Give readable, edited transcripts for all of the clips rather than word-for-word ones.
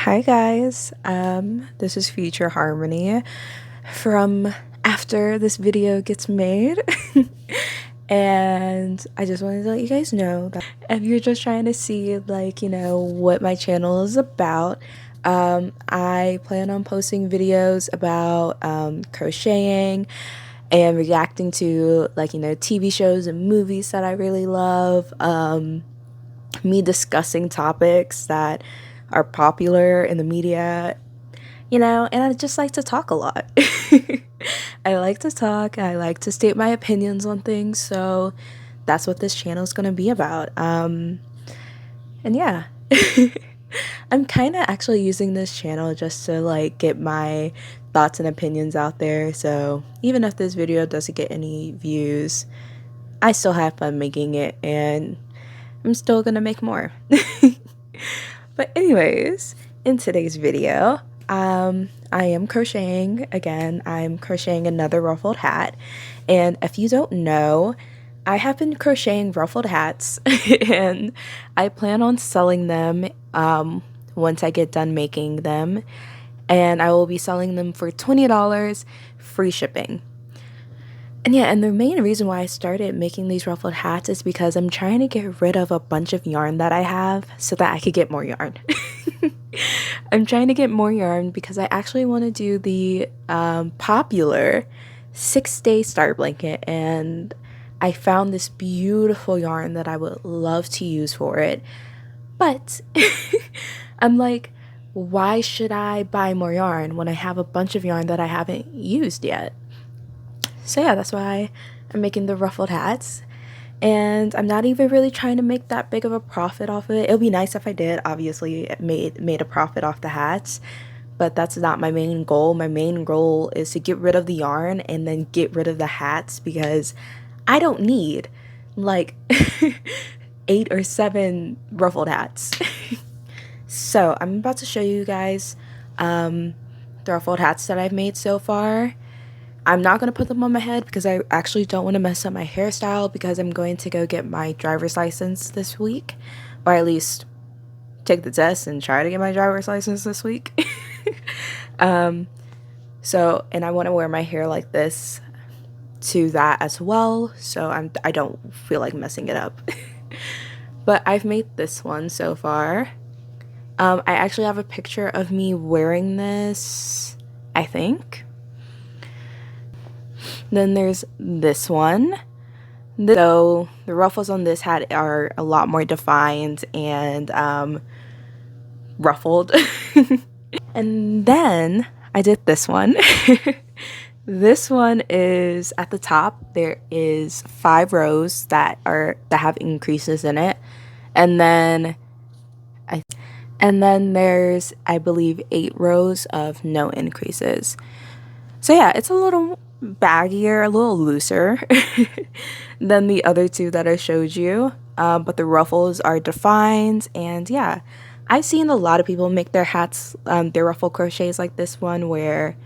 Hi guys, this is Future Harmony from after this video gets made. And I just wanted to let you guys know that if you're just trying to see what my channel is about, I plan on posting videos about crocheting and reacting to TV shows and movies that I really love, me discussing topics that are popular in the media, and I just like to talk a lot. I like to talk, I like to state my opinions on things, so that's what this channel is going to be about. And yeah. I'm kind of actually using this channel just to get my thoughts and opinions out there, so even if this video doesn't get any views, I still have fun making it, and I'm still gonna make more. But anyways, in today's video, I am crocheting again. I'm crocheting another ruffled hat, and if you don't know, I have been crocheting ruffled hats and I plan on selling them once I get done making them, and I will be selling them for $20 free shipping. And yeah, and the main reason why I started making these ruffled hats is because I'm trying to get rid of a bunch of yarn that I have so that I could get more yarn. I'm trying to get more yarn because I actually want to do the popular 6-day star blanket, and I found this beautiful yarn that I would love to use for it. But I'm like, why should I buy more yarn when I have a bunch of yarn that I haven't used yet? So yeah, that's why I'm making the ruffled hats, and I'm not even really trying to make that big of a profit off of it. It would be nice if I did, obviously, made a profit off the hats, but that's not my main goal. My main goal is to get rid of the yarn and then get rid of the hats, because I don't need like 8 or 7 ruffled hats. So I'm about to show you guys the ruffled hats that I've made so far. I'm not going to put them on my head because I actually don't want to mess up my hairstyle, because I'm going to go get my driver's license this week, or at least take the test and try to get my driver's license this week. And I want to wear my hair like this to that as well, so I don't feel like messing it up. But I've made this one so far. I actually have a picture of me wearing this, I think. Then there's this one. So the ruffles on this hat are a lot more defined and ruffled. And then I did this one. This one is at the top. There is 5 rows that have increases in it, and then there's, I believe, 8 rows of no increases. So yeah, it's a little baggier, a little looser than the other 2 that I showed you, but the ruffles are defined. And yeah, I've seen a lot of people make their hats, their ruffle crochets like this one, where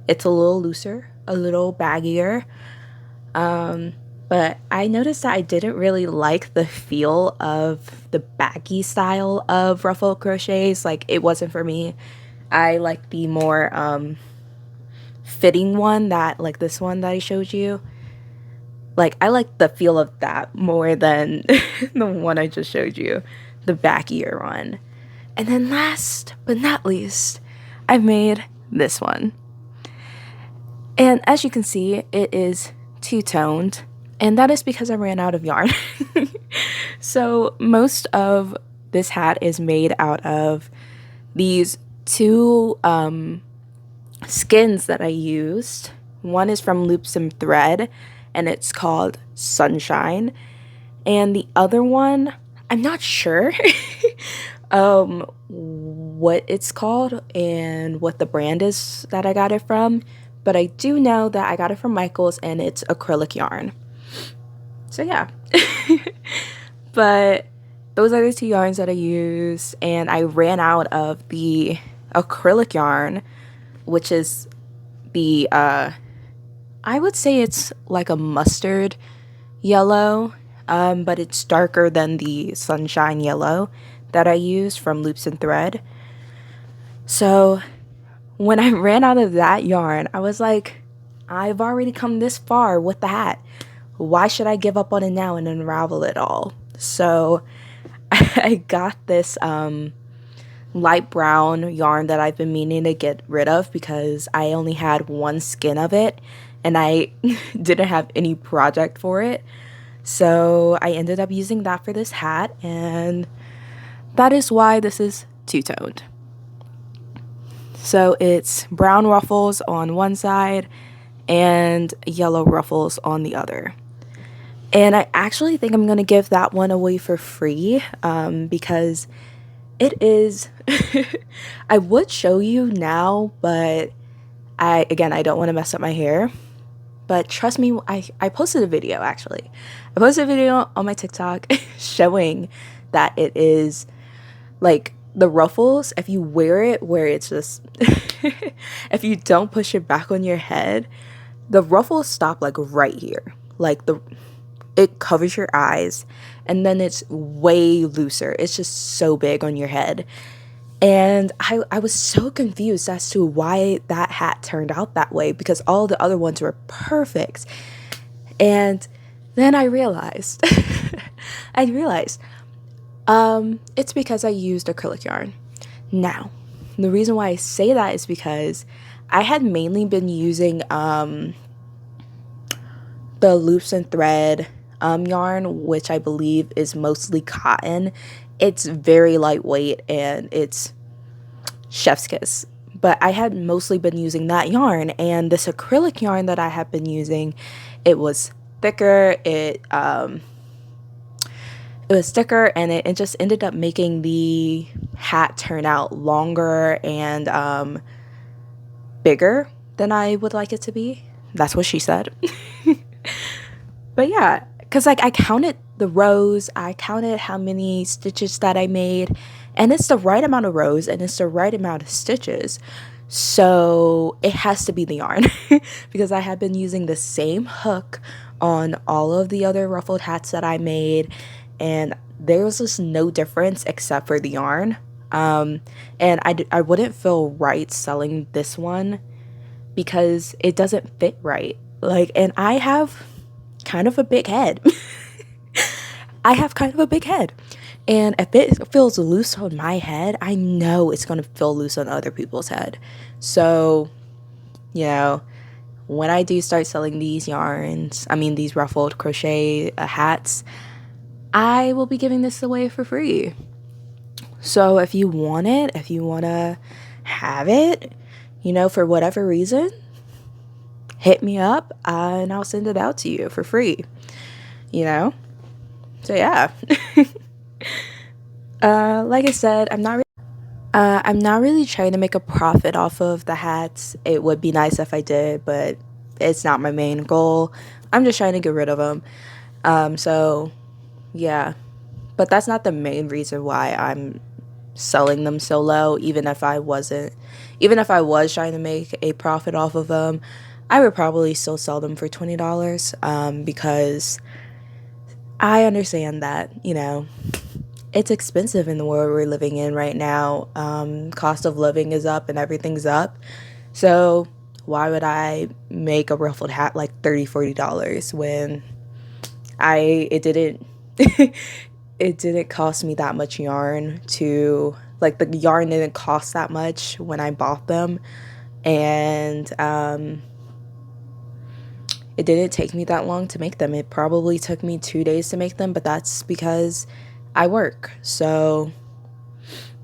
it's a little looser, a little baggier, but I noticed that I didn't really like the feel of the baggy style of ruffle crochets. Like, it wasn't for me. I like the more fitting one, that like this one that I showed you. Like, I like the feel of that more than the one I just showed you, the baggier one. And then last but not least, I've made this one. And as you can see, it is two-toned, and that is because I ran out of yarn. So most of this hat is made out of these 2 skins that I used. One is from Loops and Thread, and it's called Sunshine, and the other one, I'm not sure what it's called and what the brand is that I got it from, but I do know that I got it from Michael's, and it's acrylic yarn. So yeah. But those are the 2 yarns that I used, and I ran out of the acrylic yarn, which is the I would say it's like a mustard yellow, but it's darker than the sunshine yellow that I used from Loops and Thread. So when I ran out of that yarn, I was like, I've already come this far with the hat. Why should I give up on it now and unravel it all? So I got this light brown yarn that I've been meaning to get rid of because I only had one skein of it and I didn't have any project for it. So I ended up using that for this hat, and that is why this is two-toned. So it's brown ruffles on one side and yellow ruffles on the other. And I actually think I'm going to give that one away for free because it is, I would show you now, but I don't want to mess up my hair. But trust me, I posted a video actually. I posted a video on my TikTok showing that it is like the ruffles, if you wear it where it's just, if you don't push it back on your head, the ruffles stop like right here. Like it covers your eyes and then it's way looser. It's just so big on your head. And I was so confused as to why that hat turned out that way because all the other ones were perfect. And then I realized, it's because I used acrylic yarn. Now, the reason why I say that is because I had mainly been using the loops and thread yarn, which I believe is mostly cotton. It's very lightweight and it's chef's kiss. But I had mostly been using that yarn, and this acrylic yarn that I have been using, it was thicker. It was thicker, and it just ended up making the hat turn out longer and bigger than I would like it to be. That's what she said. But yeah, because like I counted the rows, I counted how many stitches that I made, and it's the right amount of rows and it's the right amount of stitches. So it has to be the yarn because I have been using the same hook on all of the other ruffled hats that I made, and there was just no difference except for the yarn. And I wouldn't feel right selling this one because it doesn't fit right. Like, and I have kind of a big head. I have kind of a big head. And if it feels loose on my head, I know it's going to feel loose on other people's head. So, you know, when I do start selling these yarns, these ruffled crochet hats, I will be giving this away for free. So if you want it, if you want to have it, for whatever reason, hit me up and I'll send it out to you for free, So yeah. Like I said, I'm not really trying to make a profit off of the hats. It would be nice if I did, but it's not my main goal. I'm just trying to get rid of them. So yeah, but that's not the main reason why I'm selling them so low. Even if I was trying to make a profit off of them, I would probably still sell them for $20, because I understand that, it's expensive in the world we're living in right now. Cost of living is up and everything's up. So why would I make a ruffled hat like $30-$40 when it didn't it didn't cost me that much yarn to, like, the yarn didn't cost that much when I bought them, and it didn't take me that long to make them. It probably took me 2 days to make them, but that's because I work. So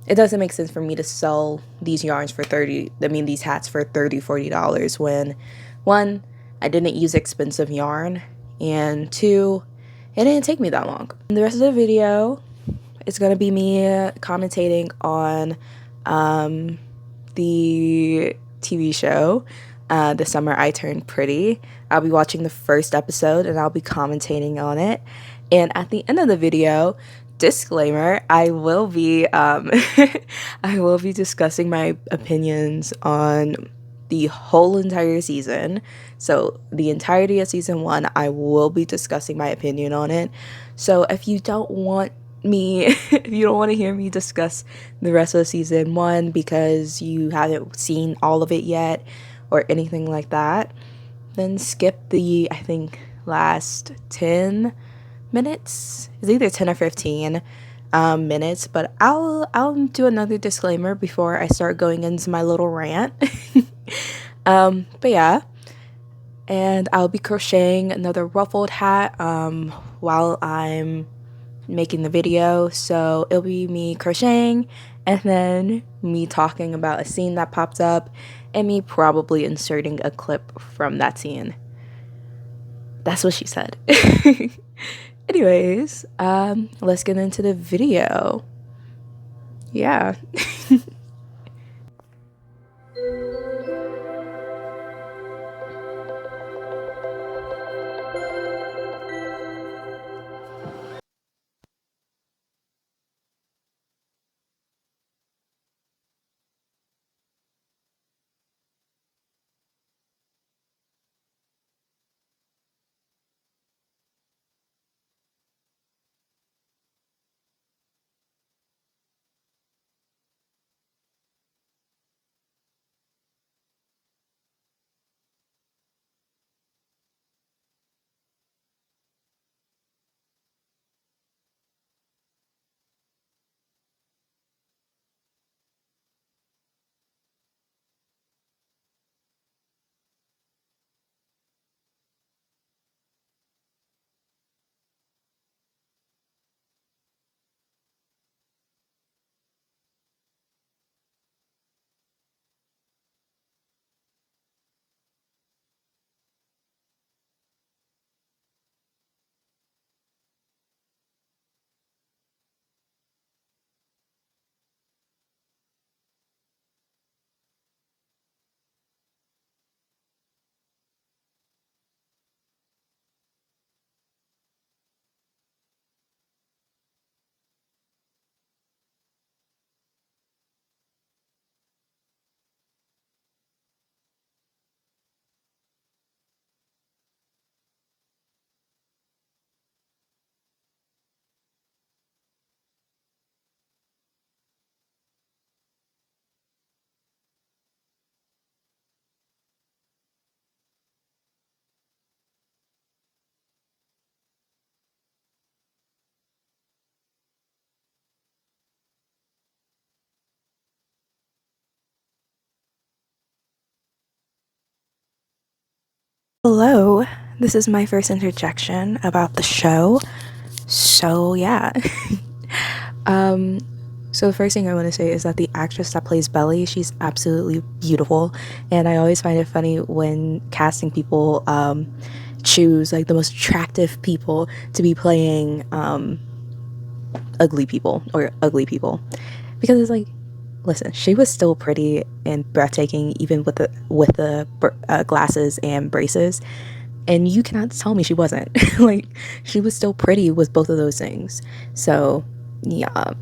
it doesn't make sense for me to sell these yarns for these hats for $30-$40 when, one, I didn't use expensive yarn, and two, it didn't take me that long. And the rest of the video is going to be me commentating on the TV show, The Summer I Turned Pretty. I'll be watching the first episode and I'll be commentating on it. And at the end of the video, disclaimer, I will be discussing my opinions on the whole entire season. So the entirety of season 1, I will be discussing my opinion on it. So if you don't want me, if you don't want to hear me discuss the rest of season 1 because you haven't seen all of it yet or anything like that, then skip the, I think, last 10 minutes. It's either 10 or 15 minutes, but I'll do another disclaimer before I start going into my little rant. But yeah, and I'll be crocheting another ruffled hat while I'm making the video. So it'll be me crocheting and then me talking about a scene that popped up and me probably inserting a clip from that scene. That's what she said. Anyways, let's get into the video. Yeah. Hello, this is my first interjection about the show. So yeah. So the first thing I want to say is that the actress that plays Belly, she's absolutely beautiful, and I always find it funny when casting people choose like the most attractive people to be playing ugly people because it's like, listen, she was still pretty and breathtaking even with the glasses and braces, and you cannot tell me she wasn't. Like, she was still pretty with both of those things. So yeah.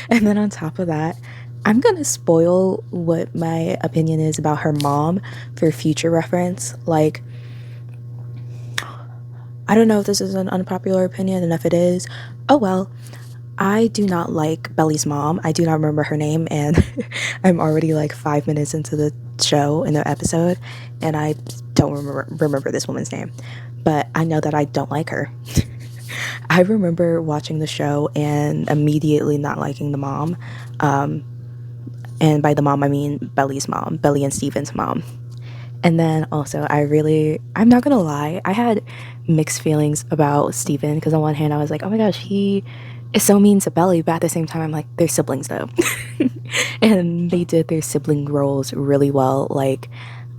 And then on top of that, I'm gonna spoil what my opinion is about her mom for future reference. Like, I don't know if this is an unpopular opinion, and if it is, oh well. I do not like Belly's mom. I do not remember her name, and I'm already like 5 minutes into the show, in the episode, and I don't remember this woman's name. But I know that I don't like her. I remember watching the show and immediately not liking the mom. And by the mom, I mean Belly's mom, Belly and Steven's mom. And then also, I'm not gonna lie, I had mixed feelings about Steven, because on one hand, I was like, oh my gosh, he is so mean to Belly, but at the same time, I'm like, they're siblings though. And they did their sibling roles really well. Like,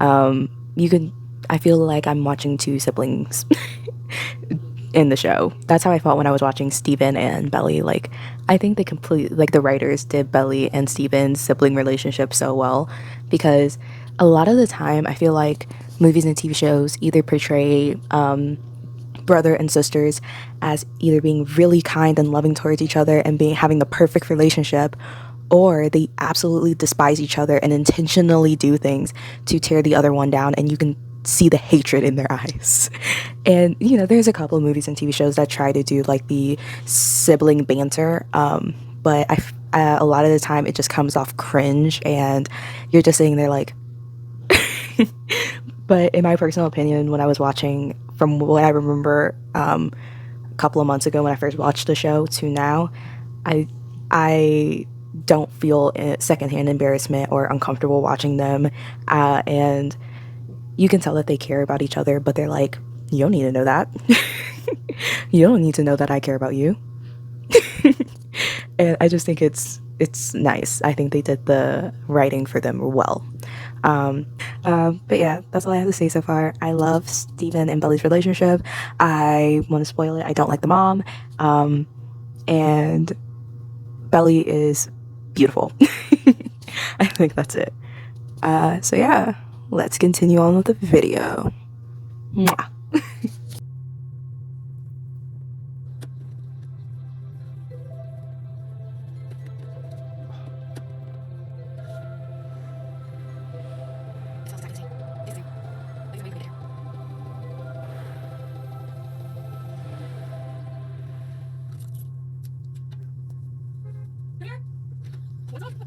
I feel like I'm watching two siblings in the show. That's how I felt when I was watching Steven and Belly. Like, I think the writers did Belly and Steven's sibling relationship so well, because a lot of the time I feel like movies and TV shows either portray brother and sisters as either being really kind and loving towards each other and having the perfect relationship, or they absolutely despise each other and intentionally do things to tear the other one down, and you can see the hatred in their eyes. And you know, there's a couple of movies and TV shows that try to do like the sibling banter, but a lot of the time it just comes off cringe, and you're just sitting there like. But in my personal opinion, when I was watching, from what I remember, a couple of months ago when I first watched the show to now, I don't feel secondhand embarrassment or uncomfortable watching them, and you can tell that they care about each other, but they're like, you don't need to know that. You don't need to know that I care about you. And I just think it's nice. I think they did the writing for them well. But yeah, that's all I have to say so far. I love Steven and Belly's relationship. I want to spoil it. I don't like the mom. And Belly is beautiful. I think that's it. So yeah, let's continue on with the video. Mwah.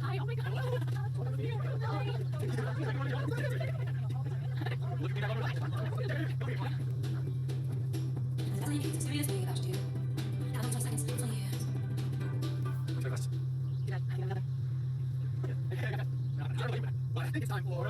Hi, oh my god. I think it's time for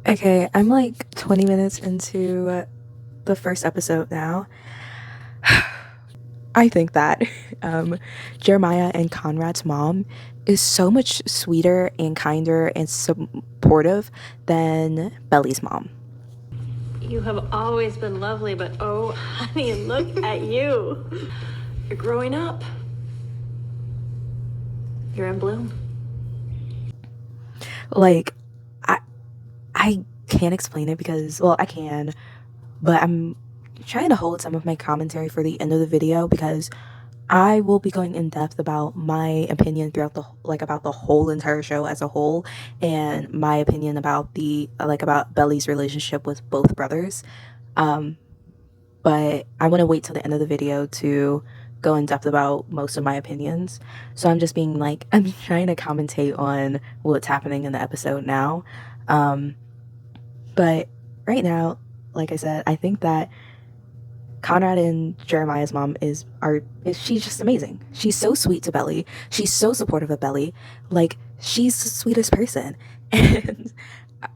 Okay, I'm like 20 minutes into the first episode now. I think that Jeremiah and Conrad's mom is so much sweeter and kinder and supportive than Belly's mom. You have always been lovely, but oh, honey, look at you. You're growing up. You're in bloom. Like, I can't explain it because, well, I can, but I'm trying to hold some of my commentary for the end of the video because I will be going in depth about my opinion throughout about the whole entire show as a whole, and my opinion about about Belly's relationship with both brothers. But I want to wait till the end of the video to go in depth about most of my opinions. So I'm just being like, I'm trying to commentate on what's happening in the episode now. But right now, like I said, I think that Conrad and Jeremiah's mom she's just amazing. She's so sweet to Belly. She's so supportive of Belly. Like, she's the sweetest person. And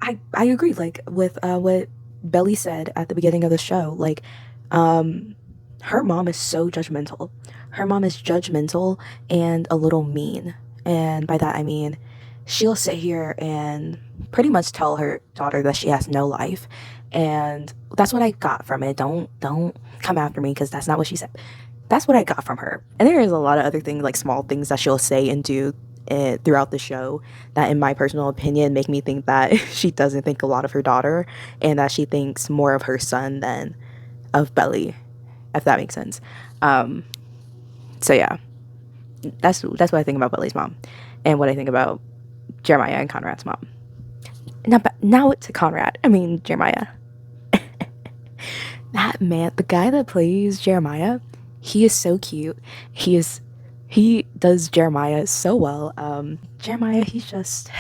I agree, like, with what Belly said at the beginning of the show. Like, her mom is so judgmental. Her mom is judgmental and a little mean. And by that I mean, she'll sit here and pretty much tell her daughter that she has no life. And that's what I got from it. Don't come after me, because that's not what she said. That's what I got from her. And there is a lot of other things, like small things that she'll say and do throughout the show that, in my personal opinion, make me think that she doesn't think a lot of her daughter, and that she thinks more of her son than of Belly, if that makes sense. So yeah, that's what I think about Belly's mom, and what I think about Jeremiah and Conrad's mom. Now to Conrad. I mean, Jeremiah. That man, the guy that plays Jeremiah, he is so cute. He does Jeremiah so well. Jeremiah, he's just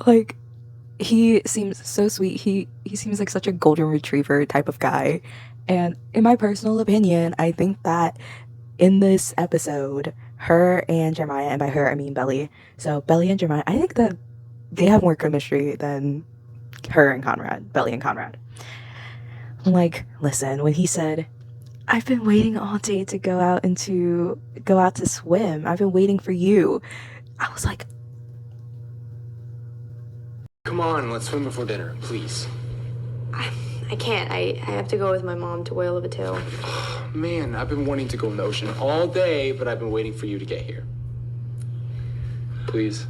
like, he seems so sweet. He seems like such a golden retriever type of guy. And in my personal opinion, I think that in this episode, her and Jeremiah, and by her I mean Belly, so Belly and Jeremiah, I think that they have more chemistry than her and Conrad, Belly and Conrad. Like, listen, when he said, I've been waiting all day to go out to swim. I've been waiting for you. I was like, Come on, let's swim before dinner, please. I can't. I have to go with my mom to Whale of a Tale. Man, I've been wanting to go in the ocean all day, but I've been waiting for you to get here. Please.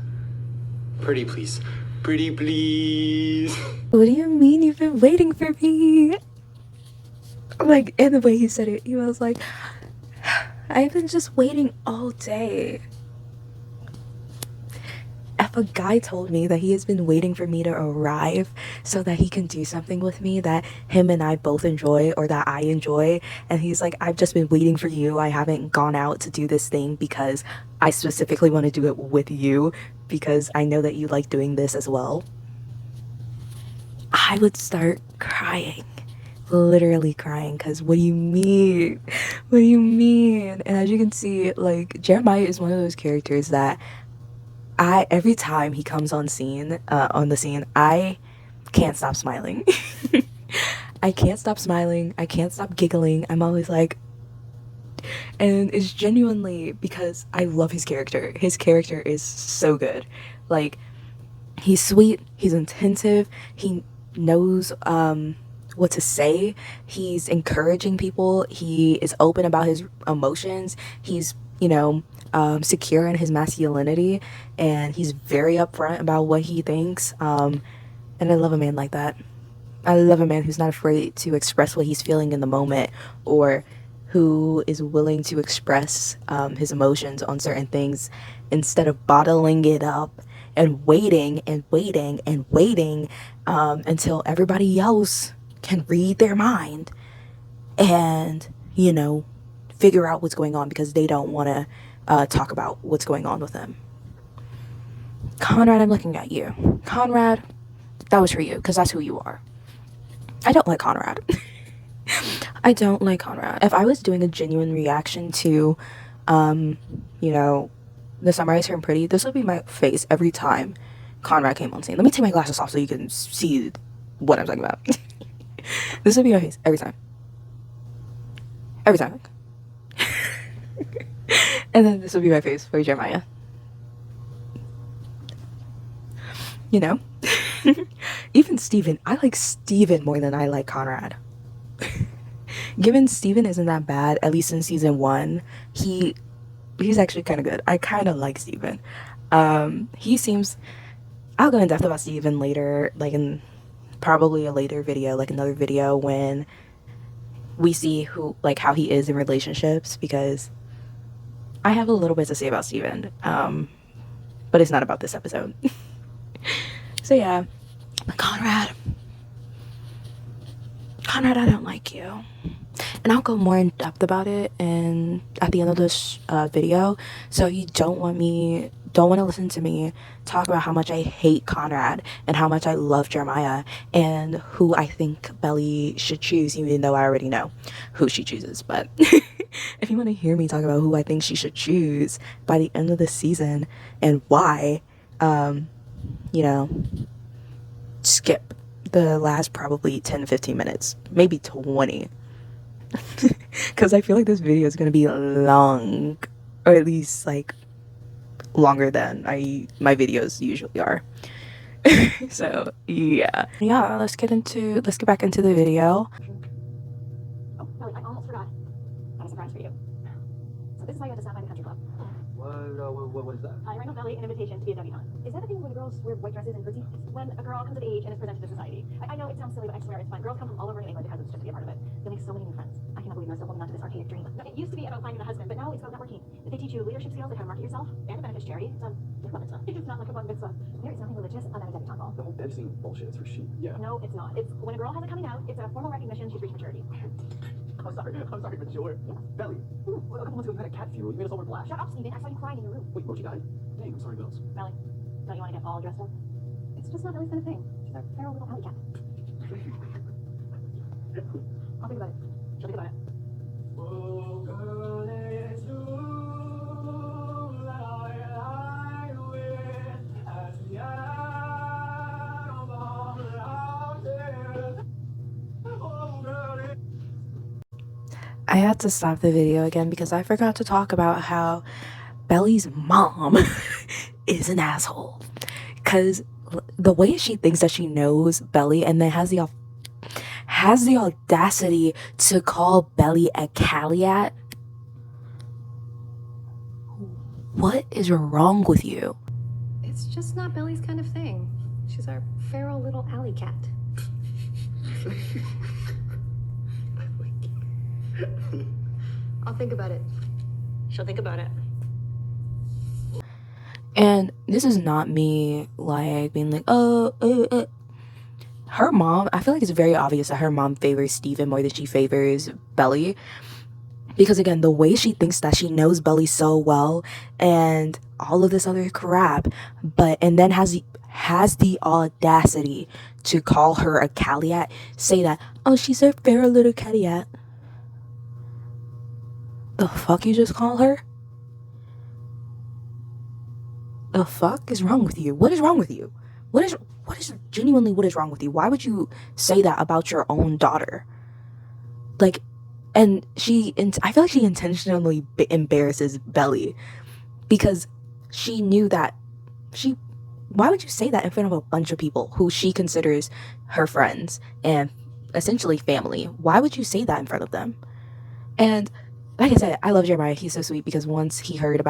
Pretty please. Pretty please. what do you mean you've been waiting for me? Like, and the way he said it, he was like, I've been just waiting all day. If a guy told me that he has been waiting for me to arrive so that he can do something with me that him and I both enjoy or that I enjoy, and he's like, I've just been waiting for you, I haven't gone out to do this thing because I specifically want to do it with you because I know that you like doing this as well, I would start crying. Literally crying, because what do you mean? What do you mean? And as you can see, like, Jeremiah is one of those characters that every time he comes on the scene, I can't stop smiling. I can't stop smiling. I can't stop giggling. I'm always like, and it's genuinely because I love his character. His character is so good. Like, he's sweet. He's attentive. He knows what to say. He's encouraging people. He is open about his emotions. He's, secure in his masculinity, and he's very upfront about what he thinks. And I love a man like that. I love a man who's not afraid to express what he's feeling in the moment, or who is willing to express his emotions on certain things instead of bottling it up and waiting and waiting and waiting until everybody else can read their mind and, figure out what's going on because they don't want to talk about what's going on with them. Conrad, I'm looking at you. Conrad, that was for you because that's who you are. I don't like Conrad. I don't like Conrad. If I was doing a genuine reaction to, the Summer I Turned Pretty, this would be my face every time Conrad came on scene. Let me take my glasses off so you can see what I'm talking about. This would be my face every time. Every time. And then this would be my face for Jeremiah. Even Steven. I like Steven more than I like Conrad. Given Steven isn't that bad, at least in season 1, he's actually kind of good. I kind of like Steven. He seems... I'll go in depth about Steven later, like in probably a later video, like another video when we see how he is in relationships, because I have a little bit to say about Steven, but it's not about this episode. So yeah, but Conrad, I don't like you. And I'll go more in depth about it at the end of this video. So you don't want to listen to me talk about how much I hate Conrad and how much I love Jeremiah and who I think Belly should choose, even though I already know who she chooses. But if you want to hear me talk about who I think she should choose by the end of the season and why, skip the last probably 10 to 15 minutes, maybe 20. Because I feel like this video is going to be long, or at least longer than my videos usually are. So yeah, let's get back into the video. Oh, Kelly, I almost forgot. I have a surprise for you. So this is why you have to stop by the country club. What is that? I rang a Belly an invitation to be a debutante. Is that the thing when girls wear white dresses and curtsies? It's when a girl comes of age and is presented to society. I know it sounds silly, but I swear it's fun. Girls come from all over New England to Cousins just to be a part of it. You'll make so many new friends. I cannot believe you're still holding on to this archaic dream. No, it used to be about finding a husband, but now it's about networking. They teach you leadership skills and how to market yourself, and it benefits charity. It's a bar mitzvah. It's not like a bar mitzvah. There is nothing religious about a debutante ball. The whole dev scene bullshit is for sheep. Yeah. No, it's not. It's when a girl has a coming out, it's a formal recognition she's reached maturity. I'm sorry, mature. Yeah. Belly. Ooh, a couple months ago you had a cat funeral. You made us all wear black. Shut up, Steven. I saw you crying in your room. Wait, Mochi died? Dang, I'm sorry, Bells. Belly, don't you want to get all dressed up? It's just not Belly's kind of thing. She's a feral little alley cat. I'll think about it. She'll think about it. I had to stop the video again because I forgot to talk about how Belly's mom is an asshole. Because the way she thinks that she knows Belly and then has the audacity to call Belly a Caliat. What is wrong with you? It's just not Belly's kind of thing. She's our feral little alley cat. I'll think about it. She'll think about it. And this is not me like being like, her mom, I feel like it's very obvious that her mom favors Steven more than she favors Belly. Because again, the way she thinks that she knows Belly so well and all of this other crap, and then has the audacity to call her a Caliat, say that, oh, she's a fair little Caliat. The fuck you just call her? The fuck is wrong with you? What is wrong with you? What is genuinely what is wrong with you? Why would you say that about your own daughter? Like, and I feel like she intentionally embarrasses Belly because she knew that why would you say that in front of a bunch of people who she considers her friends and essentially family? Why would you say that in front of them? And like I said, I love Jeremiah. He's so sweet because once he heard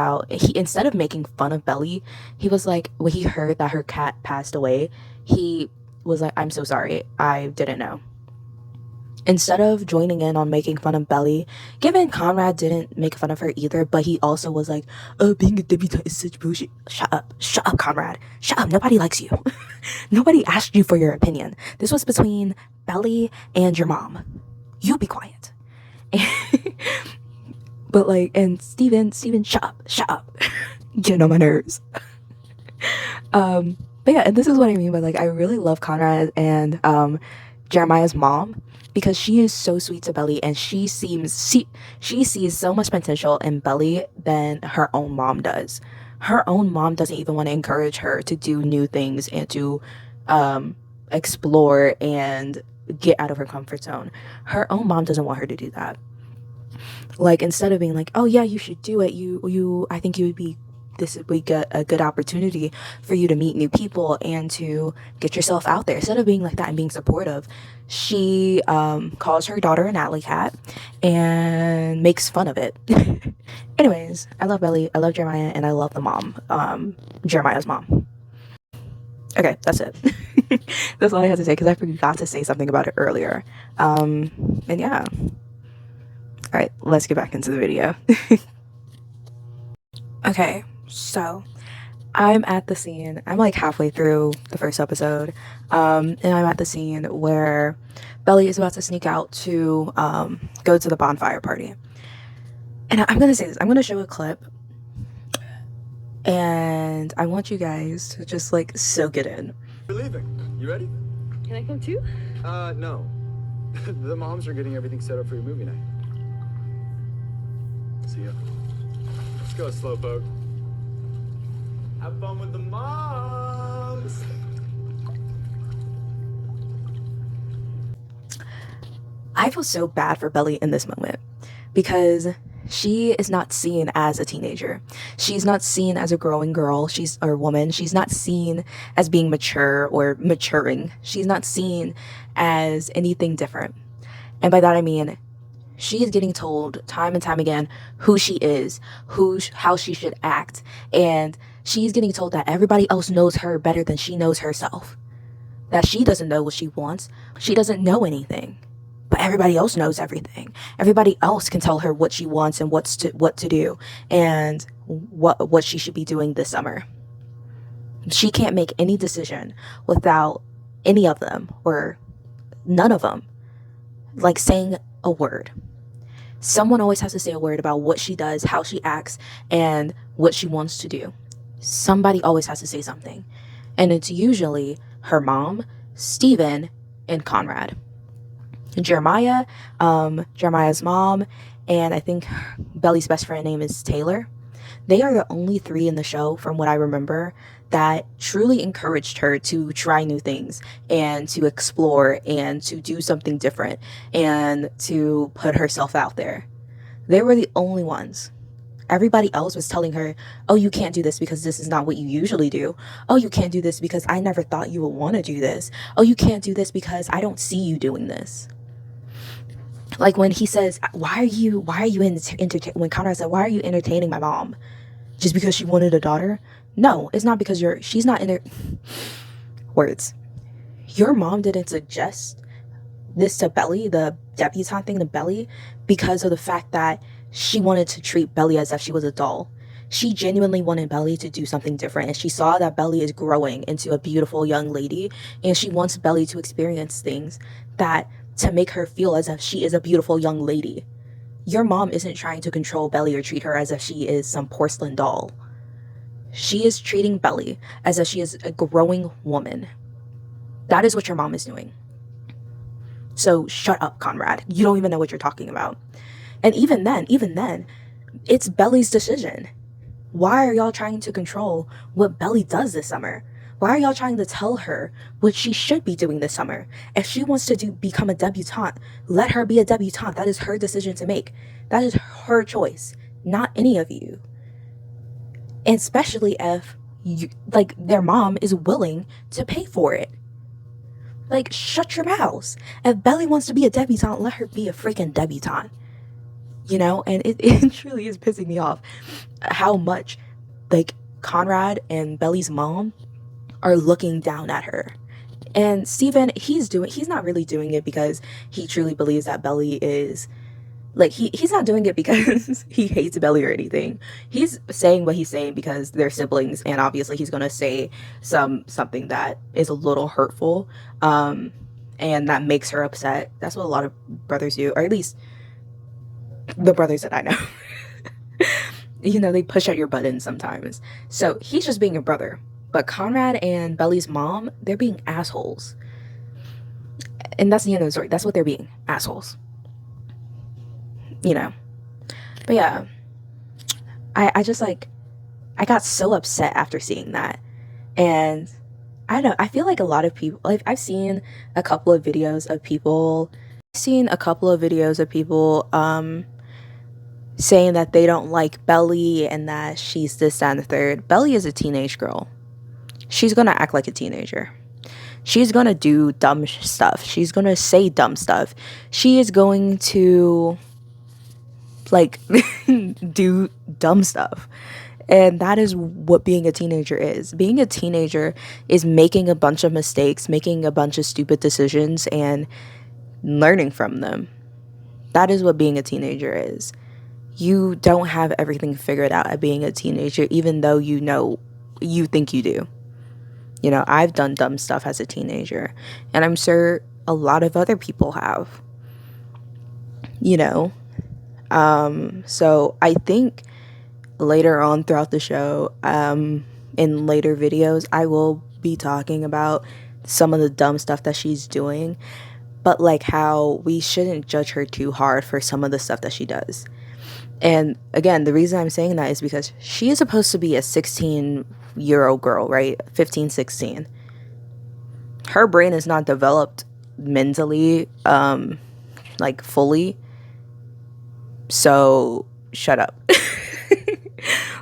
instead of making fun of Belly, he was like, when he heard that her cat passed away, he was like, I'm so sorry. I didn't know. Instead of joining in on making fun of Belly, given Conrad didn't make fun of her either, but he also was like, oh, being a debutante is such bullshit. Shut up, Conrad. Shut up. Nobody likes you. Nobody asked you for your opinion. This was between Belly and your mom. You be quiet. But like, and Steven, shut up. Getting on my nerves. But yeah, and this is what I mean by like, I really love Conrad and Jeremiah's mom because she is so sweet to Belly and she sees so much potential in Belly than her own mom does. Her own mom doesn't even want to encourage her to do new things and to explore and get out of her comfort zone. Her own mom doesn't want her to do that. Like, instead of being like, oh yeah, you should do it, I think this would be a good opportunity for you to meet new people and to get yourself out there. Instead of being like that and being supportive, she calls her daughter an alley cat and makes fun of it. Anyways, I love Belly, I love Jeremiah, and I love the mom, Jeremiah's mom. Okay, that's it. That's all I had to say because I forgot to say something about it earlier. And yeah. All right, let's get back into the video. Okay, so I'm at the scene. I'm like halfway through the first episode, and I'm at the scene where Belly is about to sneak out to go to the bonfire party. And I'm gonna say this. I'm gonna show a clip, and I want you guys to just like soak it in. We're leaving. You ready? Can I come too? No. The moms are getting everything set up for your movie night. See ya. Let's go, Slowpoke. Have fun with the moms. I feel so bad for Belly in this moment because she is not seen as a teenager. She's not seen as a growing girl. Or woman. She's not seen as being mature or maturing. She's not seen as anything different. And by that I mean, she is getting told time and time again who she is, how she should act, and she's getting told that everybody else knows her better than she knows herself. That she doesn't know what she wants. She doesn't know anything. But everybody else knows everything. Everybody else can tell her what she wants and what to do and what she should be doing this summer. She can't make any decision without any of them or none of them like saying a word. Someone always has to say a word about what she does, how she acts, and what she wants to do. Somebody always has to say something. And it's usually her mom, Steven, and Conrad. Jeremiah's mom, and I think Belly's best friend name is Taylor. They are the only three in the show, from what I remember, that truly encouraged her to try new things and to explore and to do something different and to put herself out there. They were the only ones. Everybody else was telling her, oh, you can't do this because this is not what you usually do. Oh, you can't do this because I never thought you would want to do this. Oh, you can't do this because I don't see you doing this. Like when he says, when Conrad said, why are you entertaining my mom? Just because she wanted a daughter? No, it's not because she's not in her words. Your mom didn't suggest this to Belly, the debutante thing to Belly, because of the fact that she wanted to treat Belly as if she was a doll. She genuinely wanted Belly to do something different, and she saw that Belly is growing into a beautiful young lady, and she wants Belly to experience things that to make her feel as if she is a beautiful young lady. Your mom isn't trying to control Belly or treat her as if she is some porcelain doll. She is treating Belly as if she is a growing woman. That is what your mom is doing. So shut up, Conrad. You don't even know what you're talking about. And even then, it's Belly's decision. Why are y'all trying to control what Belly does this summer? Why are y'all trying to tell her what she should be doing this summer? If she wants to become a debutante, let her be a debutante. That is her decision to make. That is her choice, not any of you. And especially if their mom is willing to pay for it. Like, shut your mouths. If Belly wants to be a debutante, let her be a freaking debutante. You know, and it truly is pissing me off how much, like, Conrad and Belly's mom are looking down at her. And Steven, he's not really doing it because he truly believes that Belly is, like, he's not doing it because he hates Belly or anything. He's saying what he's saying because they're siblings, and obviously he's going to say something that is a little hurtful, and that makes her upset. That's what a lot of brothers do, or at least the brothers that I know. You know, they push at your buttons sometimes. So he's just being a brother. But Conrad and Belly's mom, they're being assholes. And that's the end of the story. That's what they're being, assholes. You know. But yeah, I just, like, I got so upset after seeing that. And I don't know, I feel like a lot of people, like, I've seen a couple of videos of people saying that they don't like Belly and that she's this, that, and the third. Belly is a teenage girl. She's gonna act like a teenager. She's gonna do dumb stuff. She's gonna say dumb stuff. She is going to, like, do dumb stuff. And that is what being a teenager is. Being a teenager is making a bunch of mistakes, making a bunch of stupid decisions, and learning from them. That is what being a teenager is. You don't have everything figured out at being a teenager, even though you think you do. You know, I've done dumb stuff as a teenager, and I'm sure a lot of other people have. You know, so I think later on throughout the show, in later videos, I will be talking about some of the dumb stuff that she's doing, but like how we shouldn't judge her too hard for some of the stuff that she does. And again, the reason I'm saying that is because she is supposed to be a 16-year-old girl, right? 15, 16. Her brain is not developed mentally, like, fully. So shut up.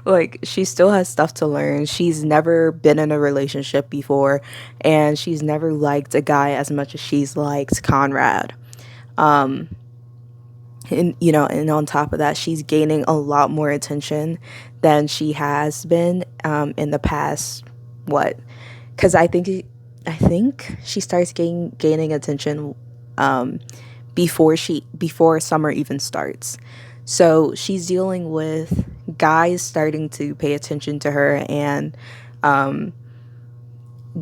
Like, she still has stuff to learn. She's never been in a relationship before, and she's never liked a guy as much as she's liked Conrad. And, you know, and on top of that, she's gaining a lot more attention than she has been in the past, because I think she starts gaining attention before summer even starts. So she's dealing with guys starting to pay attention to her and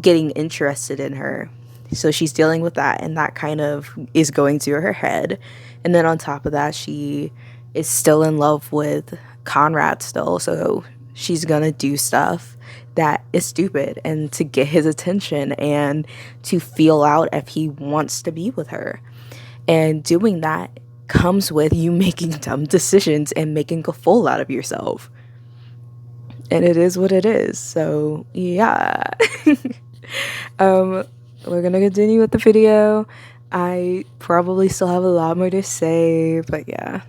getting interested in her. So she's dealing with that, and that kind of is going to her head. And then on top of that, she is still in love with Conrad still. So she's gonna do stuff that is stupid and to get his attention and to feel out if he wants to be with her. And doing that comes with you making dumb decisions and making a fool out of yourself. and it is what it is. So yeah. We're gonna continue with the video. I probably still have a lot more to say, but yeah.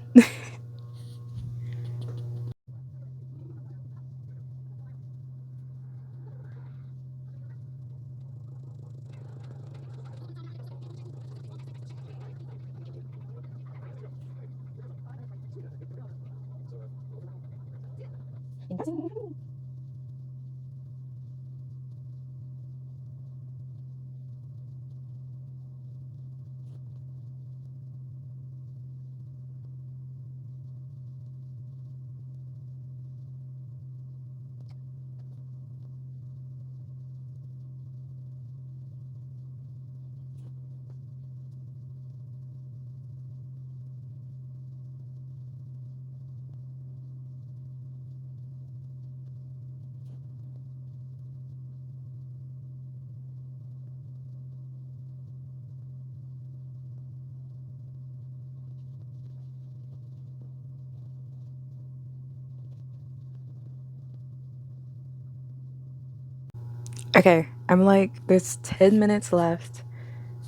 Okay, I'm like, there's 10 minutes left.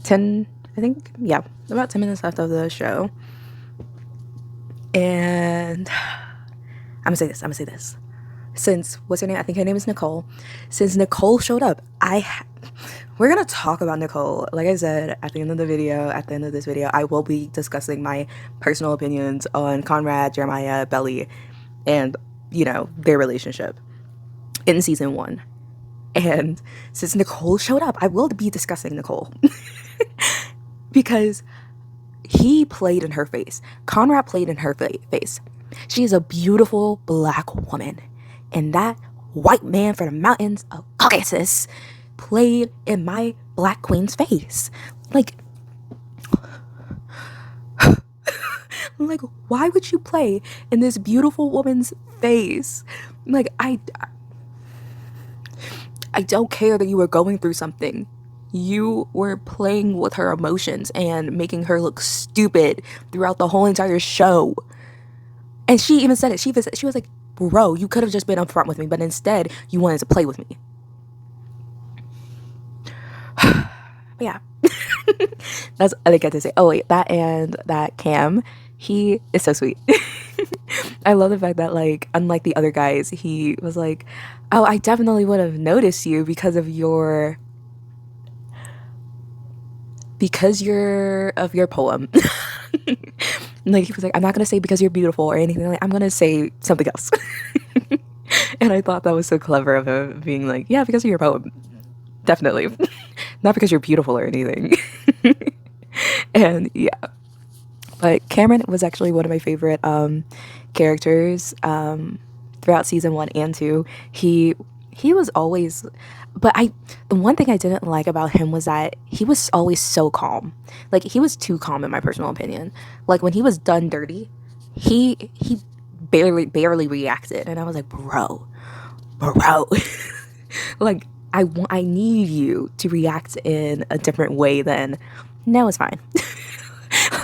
10, I think, yeah, about 10 minutes left of the show. And I'm gonna say this. Since, what's her name? I think her name is Nicole. Since Nicole showed up, we're gonna talk about Nicole. Like I said, at the end of this video, I will be discussing my personal opinions on Conrad, Jeremiah, Belly, and, you know, their relationship in season 1. And since Nicole showed up, I will be discussing Nicole. Because he played in her face. Conrad played in her face. She is a beautiful black woman. And that white man from the mountains of Caucasus played in my black queen's face. Like, why would you play in this beautiful woman's face? Like, I don't care that you were going through something. You were playing with her emotions and making her look stupid throughout the whole entire show. And she even said it. She was like, bro, you could have just been upfront with me, but instead you wanted to play with me. But yeah. That's all I got to say. Oh wait, that Cam, he is so sweet. I love the fact that, like, unlike the other guys, he was like, oh, I definitely would have noticed you because of your poem. Like, he was like, I'm not gonna say because you're beautiful or anything. Like, I'm gonna say something else. And I thought that was so clever of him, being like, yeah, because of your poem, definitely. Not because you're beautiful or anything. And yeah, but Cameron was actually one of my favorite characters throughout season 1 and 2. He was always, but the one thing I didn't like about him was that he was always so calm. Like, he was too calm in my personal opinion. Like, when he was done dirty, he barely reacted, and I was like, bro. Like, I need you to react in a different way than, no, it's fine.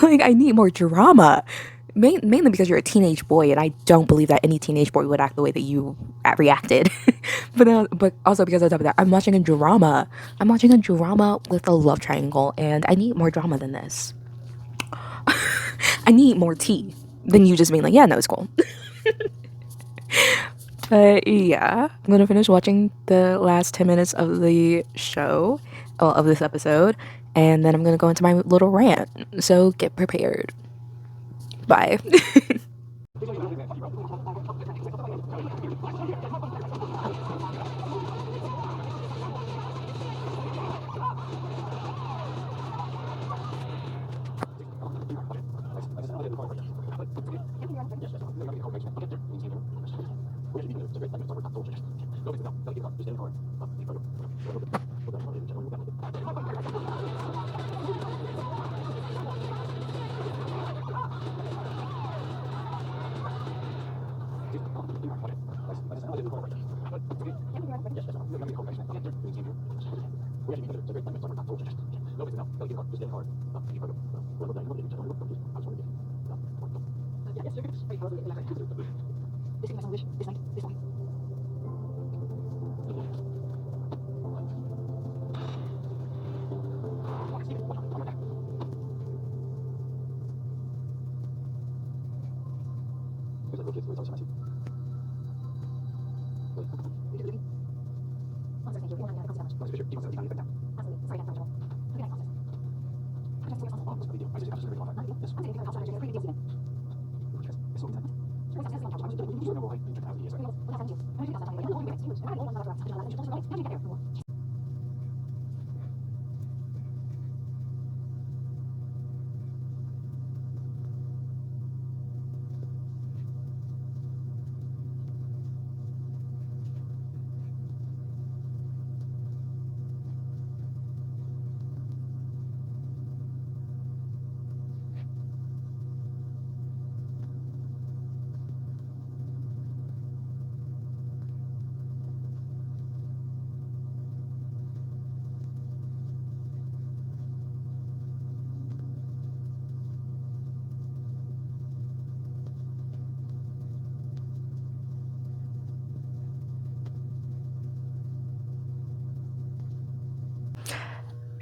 Like, I need more drama. Mainly because you're a teenage boy, and I don't believe that any teenage boy would act the way that you reacted. But also because on top of that, I'm watching a drama. I'm watching a drama with a love triangle, and I need more drama than this. I need more tea than you just being like, yeah, no, it's cool. But yeah, I'm gonna finish watching the last 10 minutes of the show, of this episode, and then I'm gonna go into my little rant. So get prepared. Bye.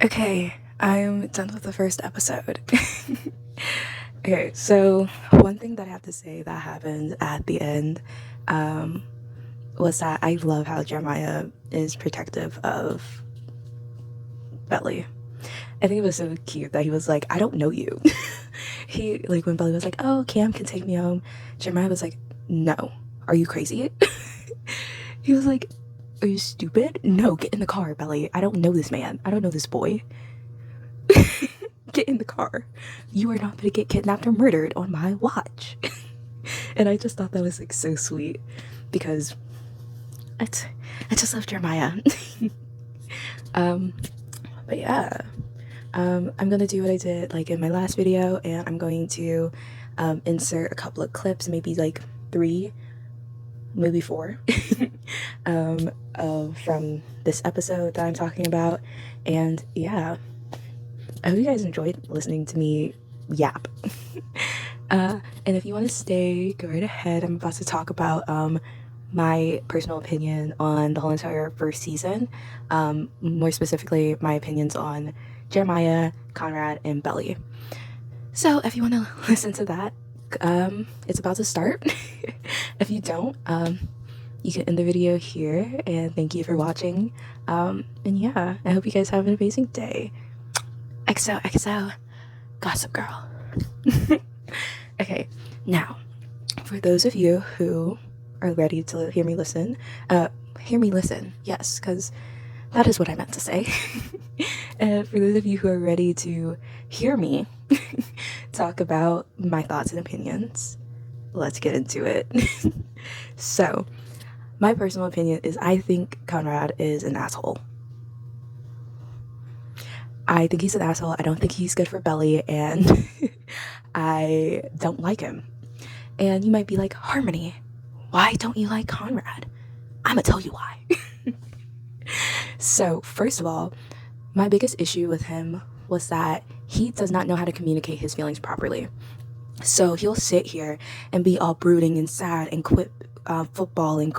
Okay, I'm done with the first episode. Okay, so one thing that I have to say that happened at the end was that I love how Jeremiah is protective of Belly. I think it was so cute that he was like, I don't know you. He, like, when Belly was like, oh, Cam can take me home, Jeremiah was like, no, are you crazy? He was like, are you stupid? No, get in the car, Belly. I don't know this man. I don't know this boy. Get in the car. You are not going to get kidnapped or murdered on my watch. And I just thought that was like so sweet because I just love Jeremiah. But yeah, I'm gonna do what I did like in my last video, and I'm going to insert a couple of clips, maybe like 3, maybe 4, from this episode that I'm talking about. And yeah, I hope you guys enjoyed listening to me yap. And if you want to stay, go right ahead. I'm about to talk about my personal opinion on the whole entire first season. More specifically, my opinions on Jeremiah, Conrad, and Belly. So if you want to listen to that, it's about to start. If you don't, you can end the video here, and thank you for watching. And yeah, I hope you guys have an amazing day. XOXO, Gossip Girl. Okay, now, for those of you who are ready to hear me listen, yes, because that is what I meant to say. And for those of you who are ready to hear me talk about my thoughts and opinions, let's get into it. So, my personal opinion is I think Conrad is an asshole. I think he's an asshole. I don't think he's good for Belly, and I don't like him. And you might be like, Harmony, why don't you like Conrad? I'm gonna tell you why. So, first of all, my biggest issue with him was that he does not know how to communicate his feelings properly. So he'll sit here and be all brooding and sad and quit football and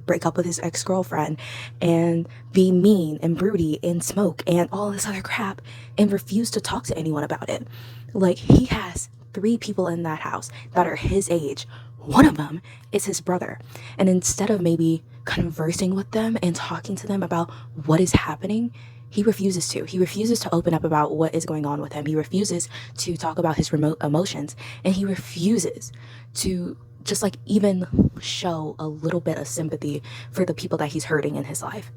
break up with his ex-girlfriend and be mean and broody and smoke and all this other crap and refuse to talk to anyone about it. Like, he has 3 people in that house that are his age. One of them is his brother. And instead of maybe conversing with them and talking to them about what is happening, he refuses to. He refuses to open up about what is going on with him. He refuses to talk about his remote emotions. And he refuses to just like even show a little bit of sympathy for the people that he's hurting in his life.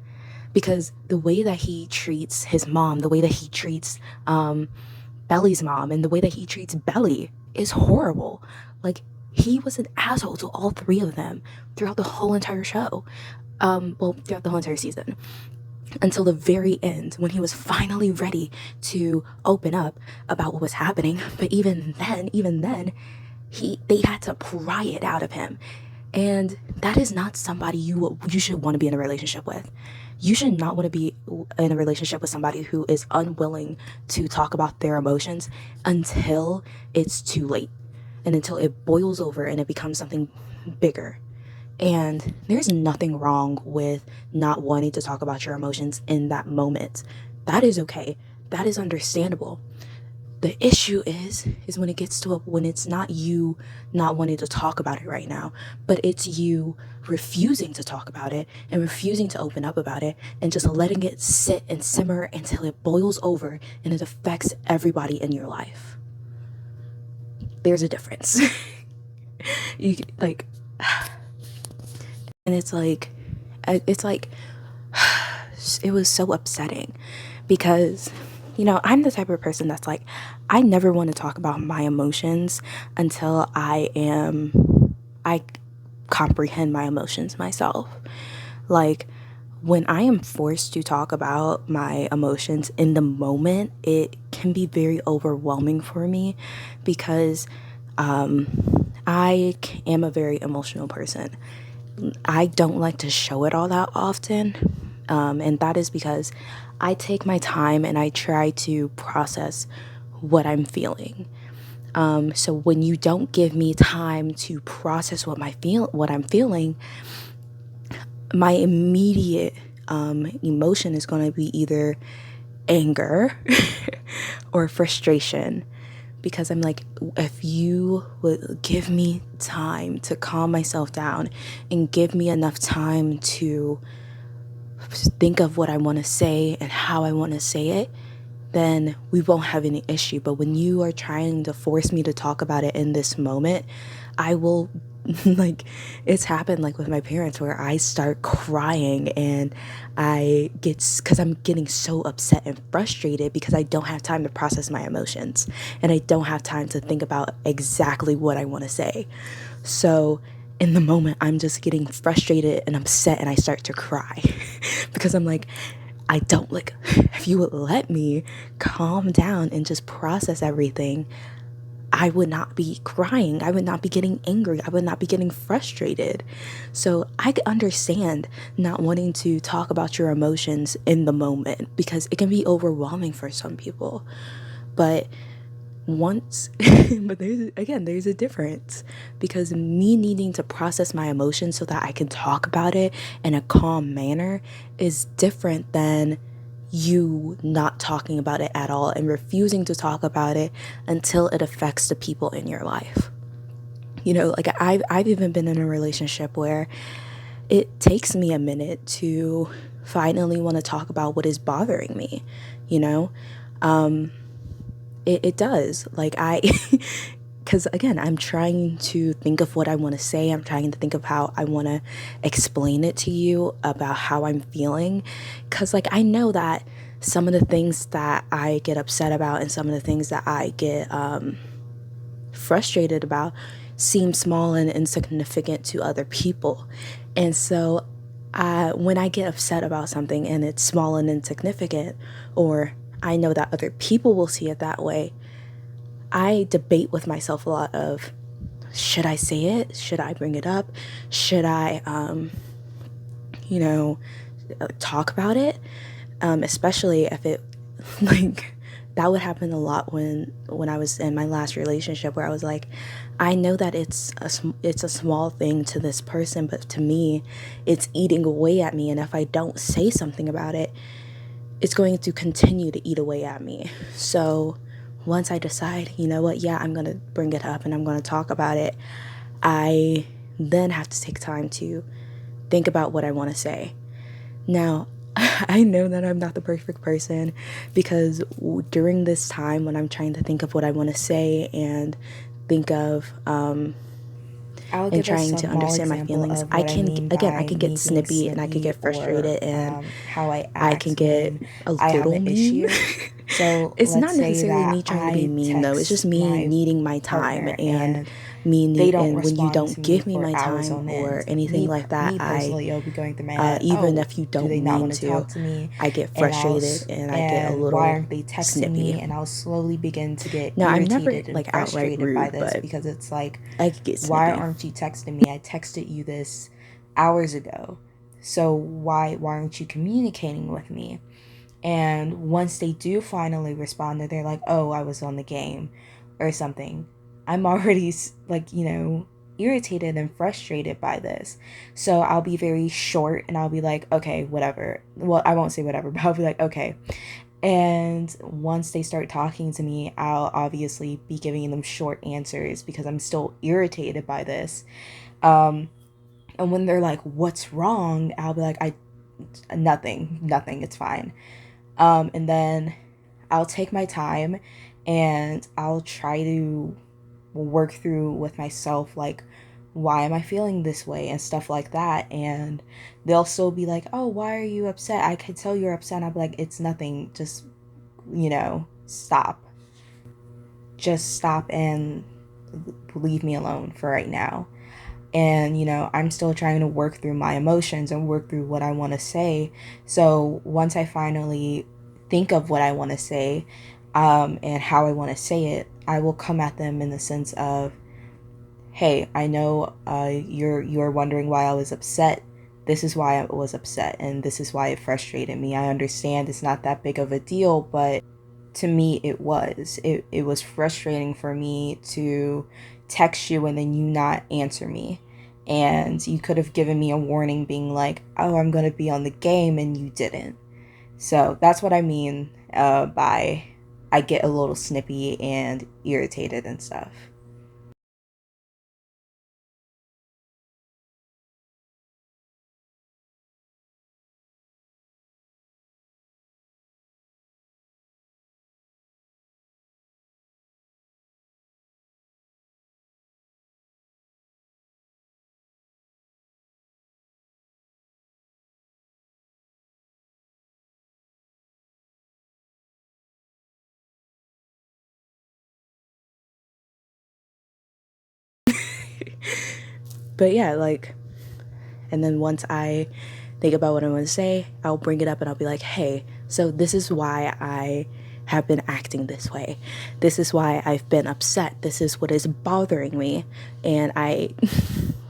Because the way that he treats his mom, the way that he treats Belly's mom, and the way that he treats Belly is horrible. Like, he was an asshole to all 3 of them throughout the whole entire show. Throughout the whole entire season. Until the very end, when he was finally ready to open up about what was happening. But even then, they had to pry it out of him. And that is not somebody you should want to be in a relationship with. You should not want to be in a relationship with somebody who is unwilling to talk about their emotions until it's too late. And until it boils over and it becomes something bigger. And there's nothing wrong with not wanting to talk about your emotions in that moment. That is okay. That is understandable. The issue is when it gets to when it's not you not wanting to talk about it right now, but it's you refusing to talk about it and refusing to open up about it and just letting it sit and simmer until it boils over and it affects everybody in your life. There's a difference. You like, and it's like it was so upsetting because, you know, I'm the type of person that's like, I never want to talk about my emotions until I comprehend my emotions myself. Like, when I am forced to talk about my emotions in the moment, it can be very overwhelming for me because I am a very emotional person. I don't like to show it all that often, and that is because I take my time and I try to process what I'm feeling. So when you don't give me time to process what I'm feeling, my immediate emotion is going to be either anger or frustration, because I'm like, if you would give me time to calm myself down and give me enough time to think of what I want to say and how I want to say it, then we won't have any issue. But when you are trying to force me to talk about it in this moment, I will like, it's happened like with my parents where I start crying and because I'm getting so upset and frustrated because I don't have time to process my emotions and I don't have time to think about exactly what I want to say. So in the moment, I'm just getting frustrated and upset and I start to cry because I'm like, I don't like, if you would let me calm down and just process everything, I would not be crying. I would not be getting angry. I would not be getting frustrated. So I could understand not wanting to talk about your emotions in the moment because it can be overwhelming for some people. But there's a difference, because me needing to process my emotions so that I can talk about it in a calm manner is different than you not talking about it at all and refusing to talk about it until it affects the people in your life. You know, like I've even been in a relationship where it takes me a minute to finally want to talk about what is bothering me, you know? It does. Like because again, I'm trying to think of what I want to say. I'm trying to think of how I want to explain it to you about how I'm feeling. Because like, I know that some of the things that I get upset about and some of the things that I get frustrated about seem small and insignificant to other people. And so when I get upset about something and it's small and insignificant, or I know that other people will see it that way, I debate with myself a lot of, should I say it? Should I bring it up? Should I, talk about it? Especially if it, like, that would happen a lot when I was in my last relationship, where I was like, I know that it's a small thing to this person, but to me, it's eating away at me. And if I don't say something about it, it's going to continue to eat away at me. So once I decide, you know what, yeah, I'm going to bring it up and I'm going to talk about it, I then have to take time to think about what I want to say. Now, I know that I'm not the perfect person, because during this time when I'm trying to think of what I want to say and think of and trying to understand my feelings, I can get snippy and I can get frustrated and how I act, I can get a little mean. So it's not let's say necessarily that me trying to be I mean, though. It's just text me my needing my time, partner and they don't and when you respond don't to me give me for my hours time on or end. anything like that, Me personally, you'll be going through my head. even Oh, if you do don't they not mean want to to, talk to me? I get And frustrated and I get a why little aren't they texting snippy. me? And I'll slowly begin to get Now, I'm never irritated and like outright frustrated by rude, this, but because it's like, I could get why snippy. aren't you texting me? I texted you this hours ago. So why aren't you communicating with me? And once they do finally respond, they're like, oh, I was on the game or something, I'm already like, irritated and frustrated by this. So I'll be very short and I'll be like, okay, whatever. Well, I won't say whatever, but I'll be like, okay. And once they start talking to me, I'll obviously be giving them short answers because I'm still irritated by this. And when they're like, "What's wrong?" I'll be like, nothing, it's fine." And then I'll take my time and I'll try to work through with myself, like, why am I feeling this way and stuff like that. And they'll still be like, "Oh, why are you upset? I could tell you're upset." And I'll be like, "It's nothing, just, stop. Just stop and leave me alone for right now." And I'm still trying to work through my emotions and work through what I want to say. So once I finally think of what I want to say, and how I want to say it, I will come at them in the sense of, "Hey, I know, you're wondering why I was upset. This is why I was upset, and this is why it frustrated me. I understand it's not that big of a deal, but to me it was. It was frustrating for me to text you and then you not answer me. And you could have given me a warning being like, 'Oh, I'm going to be on the game,' and you didn't." So that's what I mean, by I get a little snippy and irritated and stuff. But yeah, like, and then once I think about what I want to say, I'll bring it up and I'll be like, "Hey, so this is why I have been acting this way. This is why I've been upset. This is what is bothering me." And I,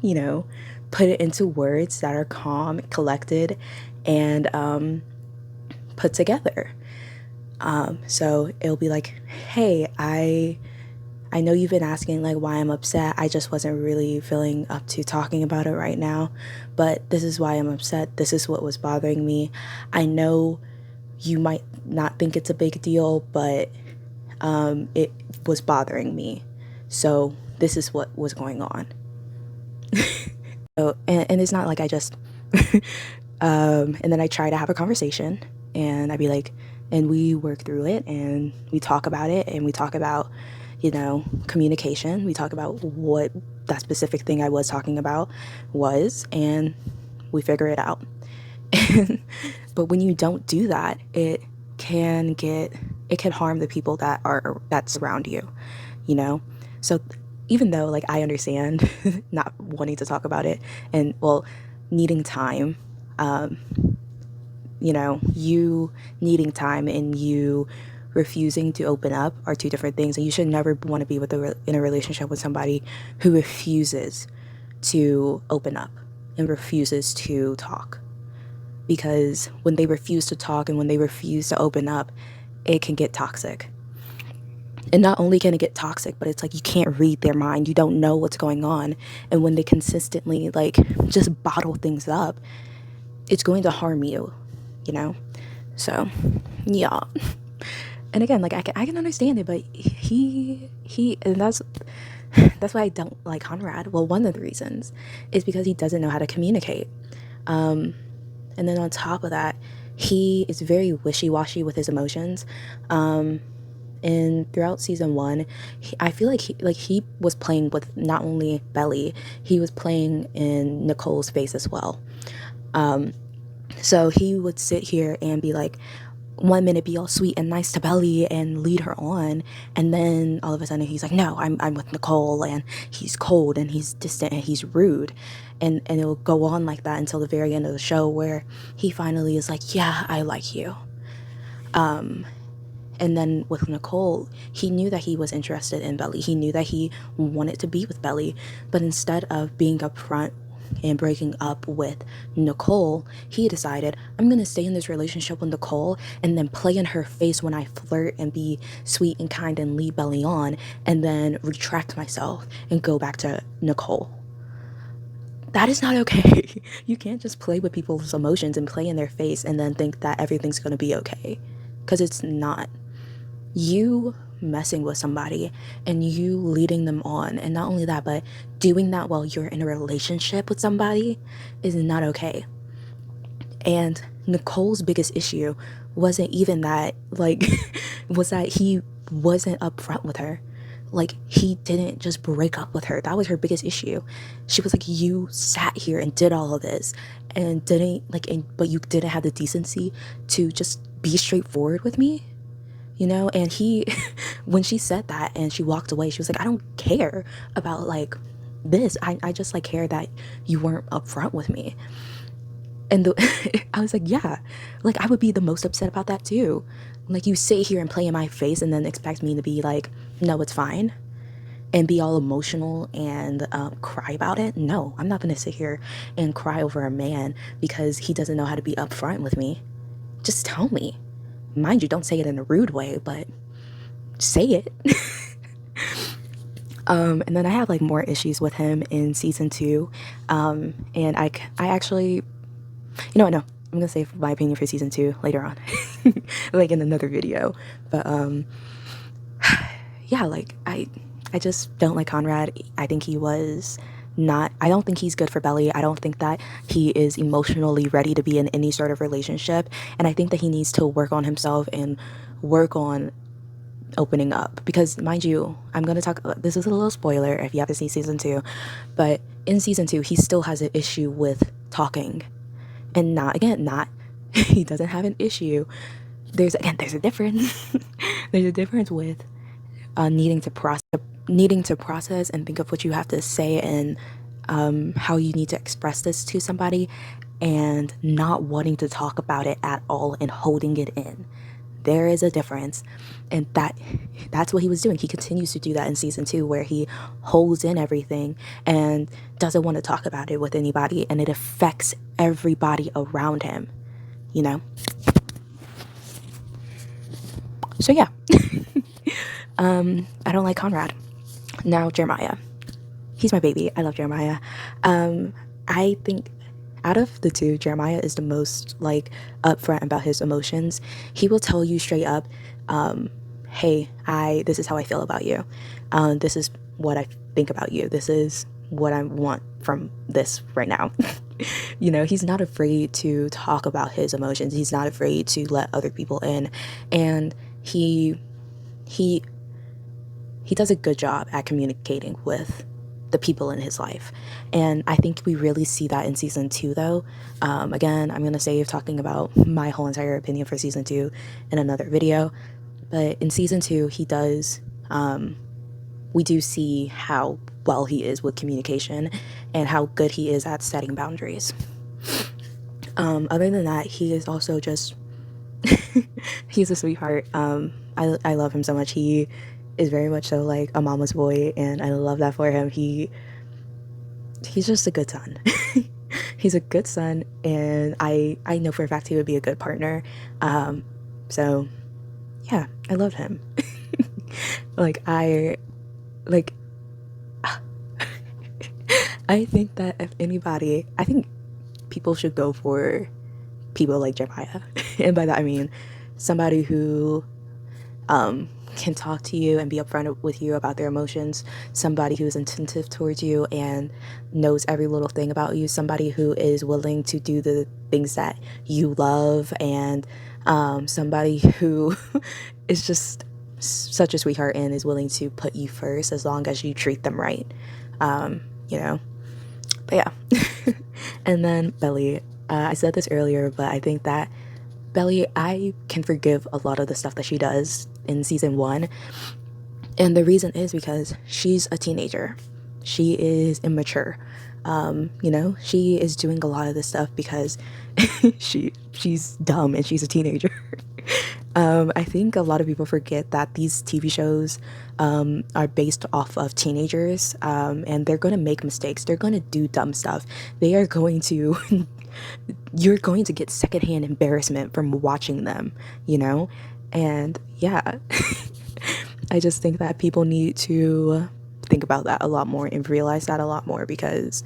you know, put it into words that are calm, collected, and put together. So it'll be like, "Hey, I know you've been asking like why I'm upset. I just wasn't really feeling up to talking about it right now, but this is why I'm upset. This is what was bothering me. I know you might not think it's a big deal, but it was bothering me. So this is what was going on." So, and it's not like I just, and then I try to have a conversation and I'd be like, and we work through it and we talk about it and we talk about, communication. We talk about what that specific thing I was talking about was, and we figure it out. But when you don't do that, it can harm the people that surround you, you know? So even though like I understand not wanting to talk about it and well, needing time, you needing time and you refusing to open up are two different things, and you should never want to be in a relationship with somebody who refuses to open up and refuses to talk. Because when they refuse to talk and when they refuse to open up, it can get toxic. And not only can it get toxic, but it's like you can't read their mind. You don't know what's going on. And when they consistently like just bottle things up, it's going to harm you, you know? So, yeah. And again, like I can understand it, but and that's why I don't like Conrad. Well, one of the reasons is because he doesn't know how to communicate. And then on top of that, he is very wishy-washy with his emotions. And throughout season 1, I feel like he was playing with not only Belly, he was playing in Nicole's face as well. So he would sit here and be like, one minute be all sweet and nice to Belly and lead her on, and then all of a sudden he's like, "No, I'm with Nicole," and he's cold and he's distant and he's rude, and it will go on like that until the very end of the show where he finally is like, "Yeah, I like you." And then with Nicole, he knew that he was interested in Belly. He knew that he wanted to be with Belly, but instead of being upfront and breaking up with Nicole, he decided, "I'm gonna stay in this relationship with Nicole and then play in her face when I flirt and be sweet and kind and lead Belly on, and then retract myself and go back to Nicole." That is not okay. You can't just play with people's emotions and play in their face and then think that everything's gonna be okay. because it's not. You messing with somebody and you leading them on, and not only that, but doing that while you're in a relationship with somebody is not okay. And Nicole's biggest issue wasn't even that, like, was that he wasn't upfront with her. Like, he didn't just break up with her. That was her biggest issue. She was like, you sat here and did all of this and didn't, like, but you didn't have the decency to just be straightforward with me, you know? And he, when she said that and she walked away, she was like, I don't care about, like, this. I just, like, care that you weren't upfront with me. And I was like, yeah, like, I would be the most upset about that too. Like, you sit here and play in my face and then expect me to be like, no, it's fine, and be all emotional and cry about it. No, I'm not going to sit here and cry over a man because he doesn't know how to be upfront with me. Just tell me. Mind you, don't say it in a rude way, but say it. And then I have, like, more issues with him in season 2. And I actually, you know what, no, I'm gonna save my opinion for season 2 later on, like in another video. But yeah, like, I just don't like Conrad. I think he was not, I don't think he's good for Belly. I don't think that he is emotionally ready to be in any sort of relationship, and I think that he needs to work on himself and work on opening up. Because, mind you, I'm gonna talk, this is a little spoiler if you haven't seen season 2, but in season 2 he still has an issue with talking. And not he doesn't have an issue. There's a difference. There's a difference with needing to process and think of what you have to say, and how you need to express this to somebody, and not wanting to talk about it at all and holding it in. There is a difference, and that's what he was doing. He continues to do that in season 2, where he holds in everything and doesn't want to talk about it with anybody, and it affects everybody around him, you know? So yeah. I don't like Conrad. Now, Jeremiah. He's my baby. I love Jeremiah. I think out of the two, Jeremiah is the most, like, upfront about his emotions. He will tell you straight up, hey, this is how I feel about you. This is what I think about you. This is what I want from this right now. You know, he's not afraid to talk about his emotions. He's not afraid to let other people in, and he does a good job at communicating with the people in his life. And I think we really see that in season 2, though. Again, I'm gonna save talking about my whole entire opinion for season 2 in another video, but in season 2 he does, we do see how well he is with communication and how good he is at setting boundaries. Other than that, he is also just he's a sweetheart. I love him so much. He is very much so like a mama's boy, and I love that for him. He's just a good son. He's a good son, and I know for a fact he would be a good partner. So yeah, I love him. I think that if anybody, I think people should go for people like Jeremiah. And by that I mean somebody who can talk to you and be upfront with you about their emotions, somebody who's attentive towards you and knows every little thing about you, somebody who is willing to do the things that you love, and somebody who is just such a sweetheart and is willing to put you first as long as you treat them right. You know, but yeah. And then Belly, I said this earlier, but I think that Belly, I can forgive a lot of the stuff that she does in season 1, and the reason is because she's a teenager. She is immature. You know, she is doing a lot of this stuff because she's dumb and she's a teenager. I think a lot of people forget that these TV shows are based off of teenagers, and they're going to make mistakes. They're going to do dumb stuff. They are going to you're going to get secondhand embarrassment from watching them, you know? And yeah, I just think that people need to think about that a lot more and realize that a lot more, because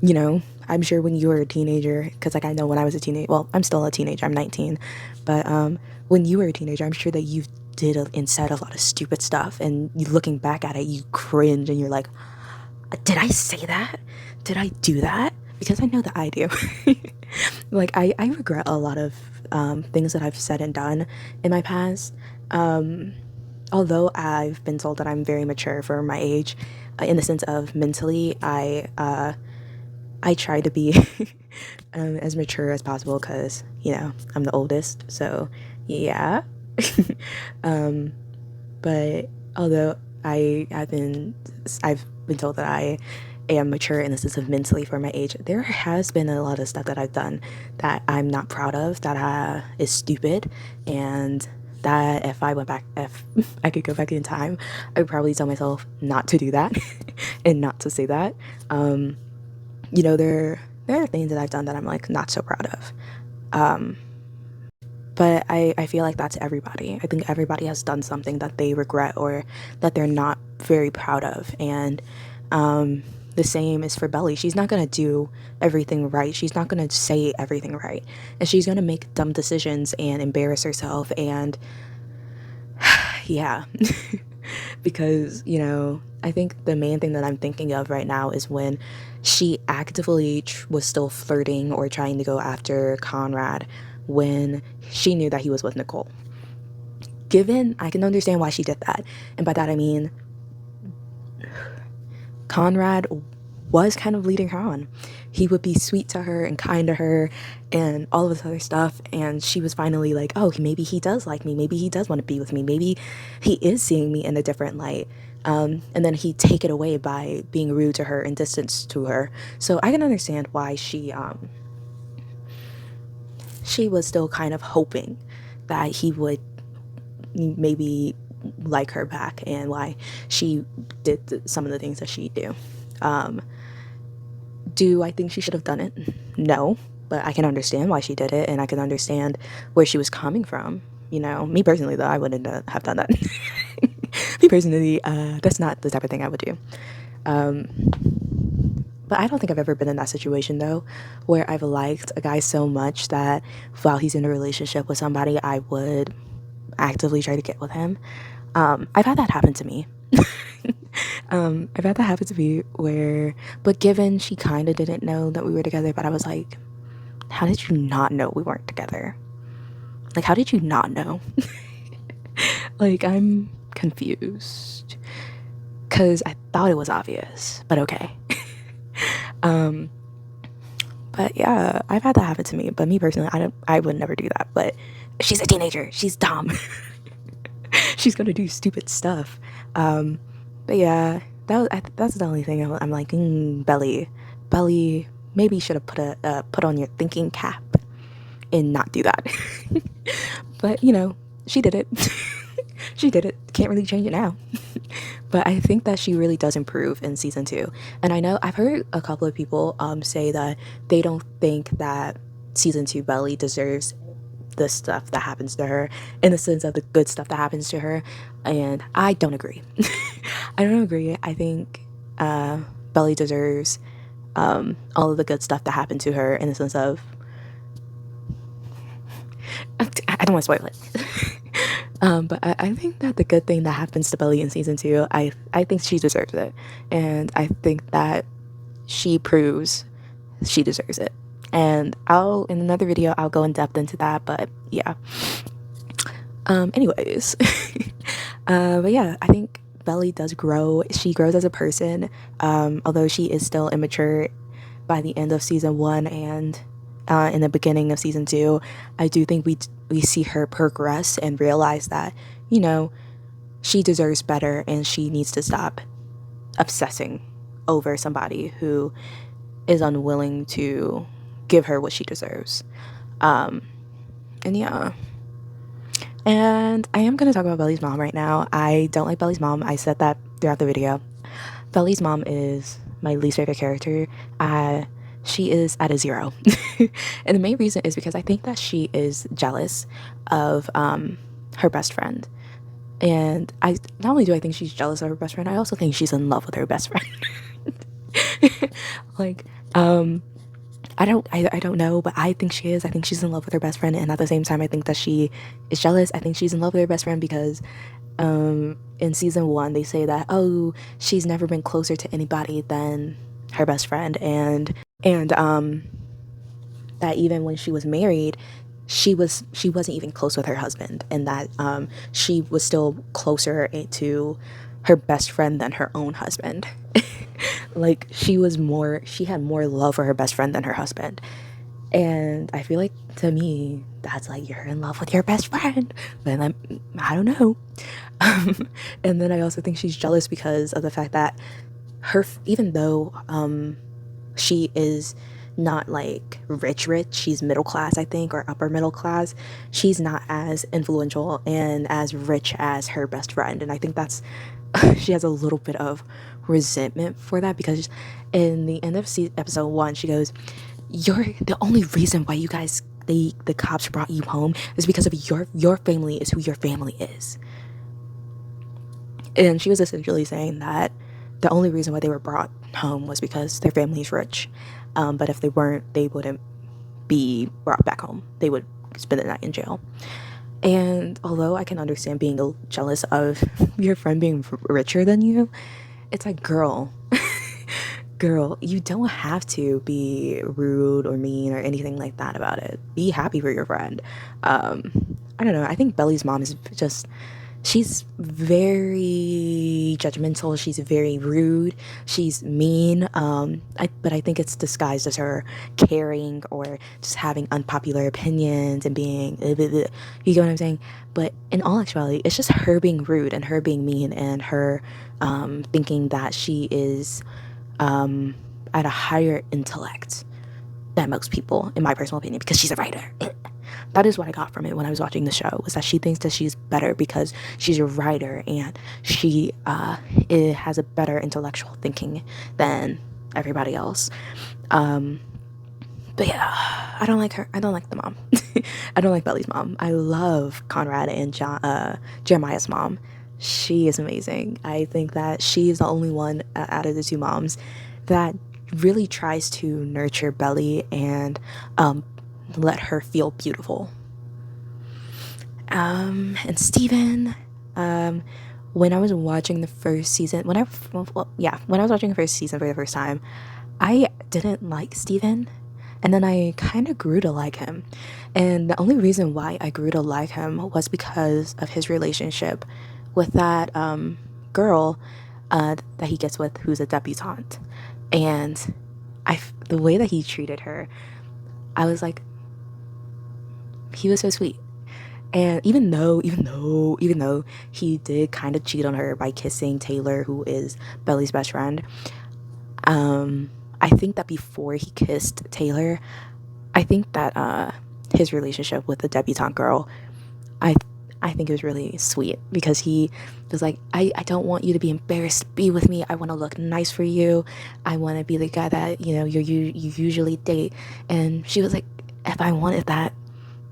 you know, I'm sure when you were a teenager, because like I know when I was a teenager, well, I'm still a teenager, I'm 19, but when you were a teenager, I'm sure that you did and said a lot of stupid stuff, and you looking back at it, you cringe and you're like, did I say that? Did I do that? Because I know that I do. Like I regret a lot of things that I've said and done in my past. Although I've been told that I'm very mature for my age, in the sense of mentally, I try to be as mature as possible because, you know, I'm the oldest. So, yeah. um, but although I've been told that I am mature in the sense of mentally for my age, there has been a lot of stuff that I've done that I'm not proud of, that is stupid, and that if I could go back in time, I would probably tell myself not to do that and not to say that. You know, there are things that I've done that I'm like not so proud of. But I feel like that's everybody. I think everybody has done something that they regret or that they're not very proud of. And the same is for Belly. She's not going to do everything right. She's not going to say everything right. And she's going to make dumb decisions and embarrass herself. And yeah, because, you know, I think the main thing that I'm thinking of right now is when she actively was still flirting or trying to go after Conrad when she knew that he was with Nicole. Given, I can understand why she did that. And by that I mean Conrad was kind of leading her on. He would be sweet to her and kind to her and all of this other stuff, and she was finally like, oh, maybe he does like me, maybe he does want to be with me, maybe he is seeing me in a different light. And then he'd take it away by being rude to her and distant to her. So I can understand why she was still kind of hoping that he would maybe like her back, and why she did some of the things that she do. Do I think she should have done it? No, but I can understand why she did it, and I can understand where she was coming from. You know, me personally, though, I wouldn't have done that. Me personally, that's not the type of thing I would do. But I don't think I've ever been in that situation, though, where I've liked a guy so much that while he's in a relationship with somebody, I would actively try to get with him. I've had that happen to me. I've had that happen to me but given she kind of didn't know that we were together, but I was like, how did you not know we weren't together? Like, how did you not know? Like, I'm confused because I thought it was obvious, but okay. But yeah, I've had that happen to me, but me personally, I would never do that. But she's a teenager, she's dumb. She's gonna do stupid stuff. But yeah, that's the only thing I'm like, Belly, maybe you should have put on your thinking cap and not do that. But you know, she did it. She did it. Can't really change it now. But I think that she really does improve in season 2. And I know I've heard a couple of people say that they don't think that season 2 Belly deserves the stuff that happens to her, in the sense of the good stuff that happens to her, and I don't agree. I don't agree. I think Belly deserves all of the good stuff that happened to her, in the sense of, I don't want to spoil it. But I think that the good thing that happens to Belly in season 2, I think she deserves it, and I think that she proves she deserves it. And in another video, I'll go in depth into that, but yeah. Anyways, but yeah, I think Belly does grow. She grows as a person, although she is still immature by the end of season 1 and in the beginning of season 2. I do think we see her progress and realize that, you know, she deserves better and she needs to stop obsessing over somebody who is unwilling to give her what she deserves. And yeah. And I am going to talk about Belly's mom right now. I don't like Belly's mom. I said that throughout the video. Belly's mom is my least favorite character. She is at a 0. And the main reason is because I think that she is jealous of her best friend. And I not only do I think she's jealous of her best friend, I also think she's in love with her best friend. Like, I don't know, but I think she is. I think she's in love with her best friend, and at the same time I think that she is jealous. I think she's in love with her best friend because in season 1 they say that, oh, she's never been closer to anybody than her best friend, and that even when she was married, she wasn't even close with her husband, and that she was still closer to her best friend than her own husband. Like she had more love for her best friend than her husband. And I feel like, to me, that's like, you're in love with your best friend. But I don't know. And then I also think she's jealous because of the fact that even though she is not like rich, she's middle class, I think, or upper middle class, she's not as influential and as rich as her best friend. And I think that's she has a little bit of resentment for that, because in the end of episode 1 she goes, you're the only reason why you guys, the cops brought you home is because of your family is who your family is. And she was essentially saying that the only reason why they were brought home was because their family is rich, but if they weren't, they wouldn't be brought back home. They would spend the night in jail. And although I can understand being jealous of your friend being richer than you, it's like, girl, you don't have to be rude or mean or anything like that about it. Be happy for your friend. I don't know. I think Belly's mom is just, she's very judgmental. She's very rude. She's mean. But I think it's disguised as her caring or just having unpopular opinions and being, you get what I'm saying? But in all actuality, it's just her being rude and her being mean and her thinking that she is at a higher intellect than most people, in my personal opinion, because she's a writer. That is what I got from it when I was watching the show, was that she thinks that she's better because she's a writer and she has a better intellectual thinking than everybody else. But yeah, I don't like her. I don't like the mom. I don't like Belly's mom. I love Conrad and Jeremiah's mom. She is amazing. I think that she is the only one out of the two moms that really tries to nurture Belly and let her feel beautiful. And Steven, when I was watching the first season, when I was watching the first season for the first time, I didn't like Steven, and then I kind of grew to like him. And the only reason why I grew to like him was because of his relationship with that girl that he gets with, who's a debutante. And the way that he treated her, I was like, he was so sweet. And even though he did kind of cheat on her by kissing Taylor, who is Belly's best friend, I think that before he kissed Taylor, I think that his relationship with the debutante girl, I think it was really sweet, because he was like, I don't want you to be embarrassed to be with me. I want to look nice for you. I want to be the guy that, you usually date. And she was like, if I wanted that,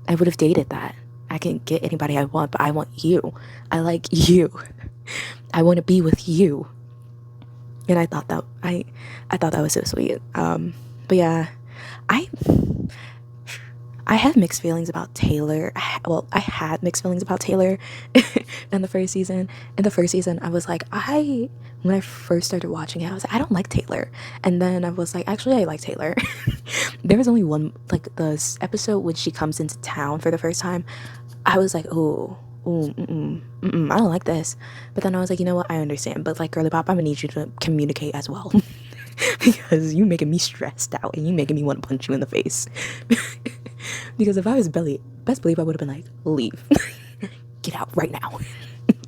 I would have dated that. I can get anybody I want, but I want you. I like you. I want to be with you. And I thought that was so sweet. But yeah, I have mixed feelings about Taylor. I had mixed feelings about Taylor in the first season. In the first season, I was like, when I first started watching it, I was like, I don't like Taylor. And then I was like, actually, I like Taylor. There was only one, like the episode when she comes into town for the first time, I was like, I don't like this. But then I was like, you know what? I understand. But like, girly pop, I'm gonna need you to communicate as well. Because you making me stressed out and you making me want to punch you in the face. Because if I was Belly, best believe I would have been like, leave. Get out right now.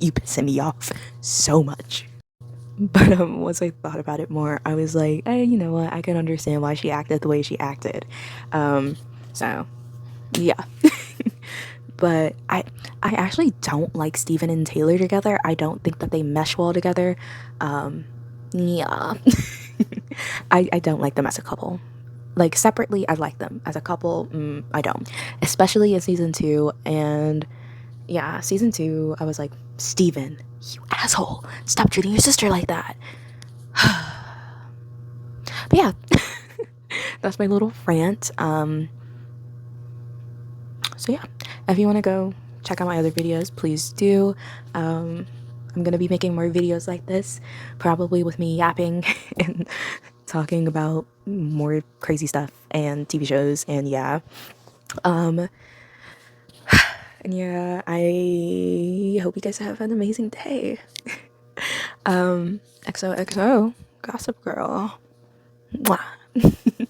You pissing me off so much. But once I thought about it more, I was like, you know what? I can understand why she acted the way she acted. So, yeah. But I actually don't like Steven and Taylor together. I don't think that they mesh well together. Yeah. I don't like them as a couple. Like, separately, I like them. As a couple, I don't. Especially in season 2. And yeah, season 2, I was like, Steven, you asshole. Stop treating your sister like that. But yeah. that's my little rant. So yeah, if you want to go check out my other videos, please do. I'm gonna be making more videos like this, probably with me yapping and talking about more crazy stuff and TV shows, and yeah. And yeah, I hope you guys have an amazing day. XOXO, Gossip Girl. Mwah.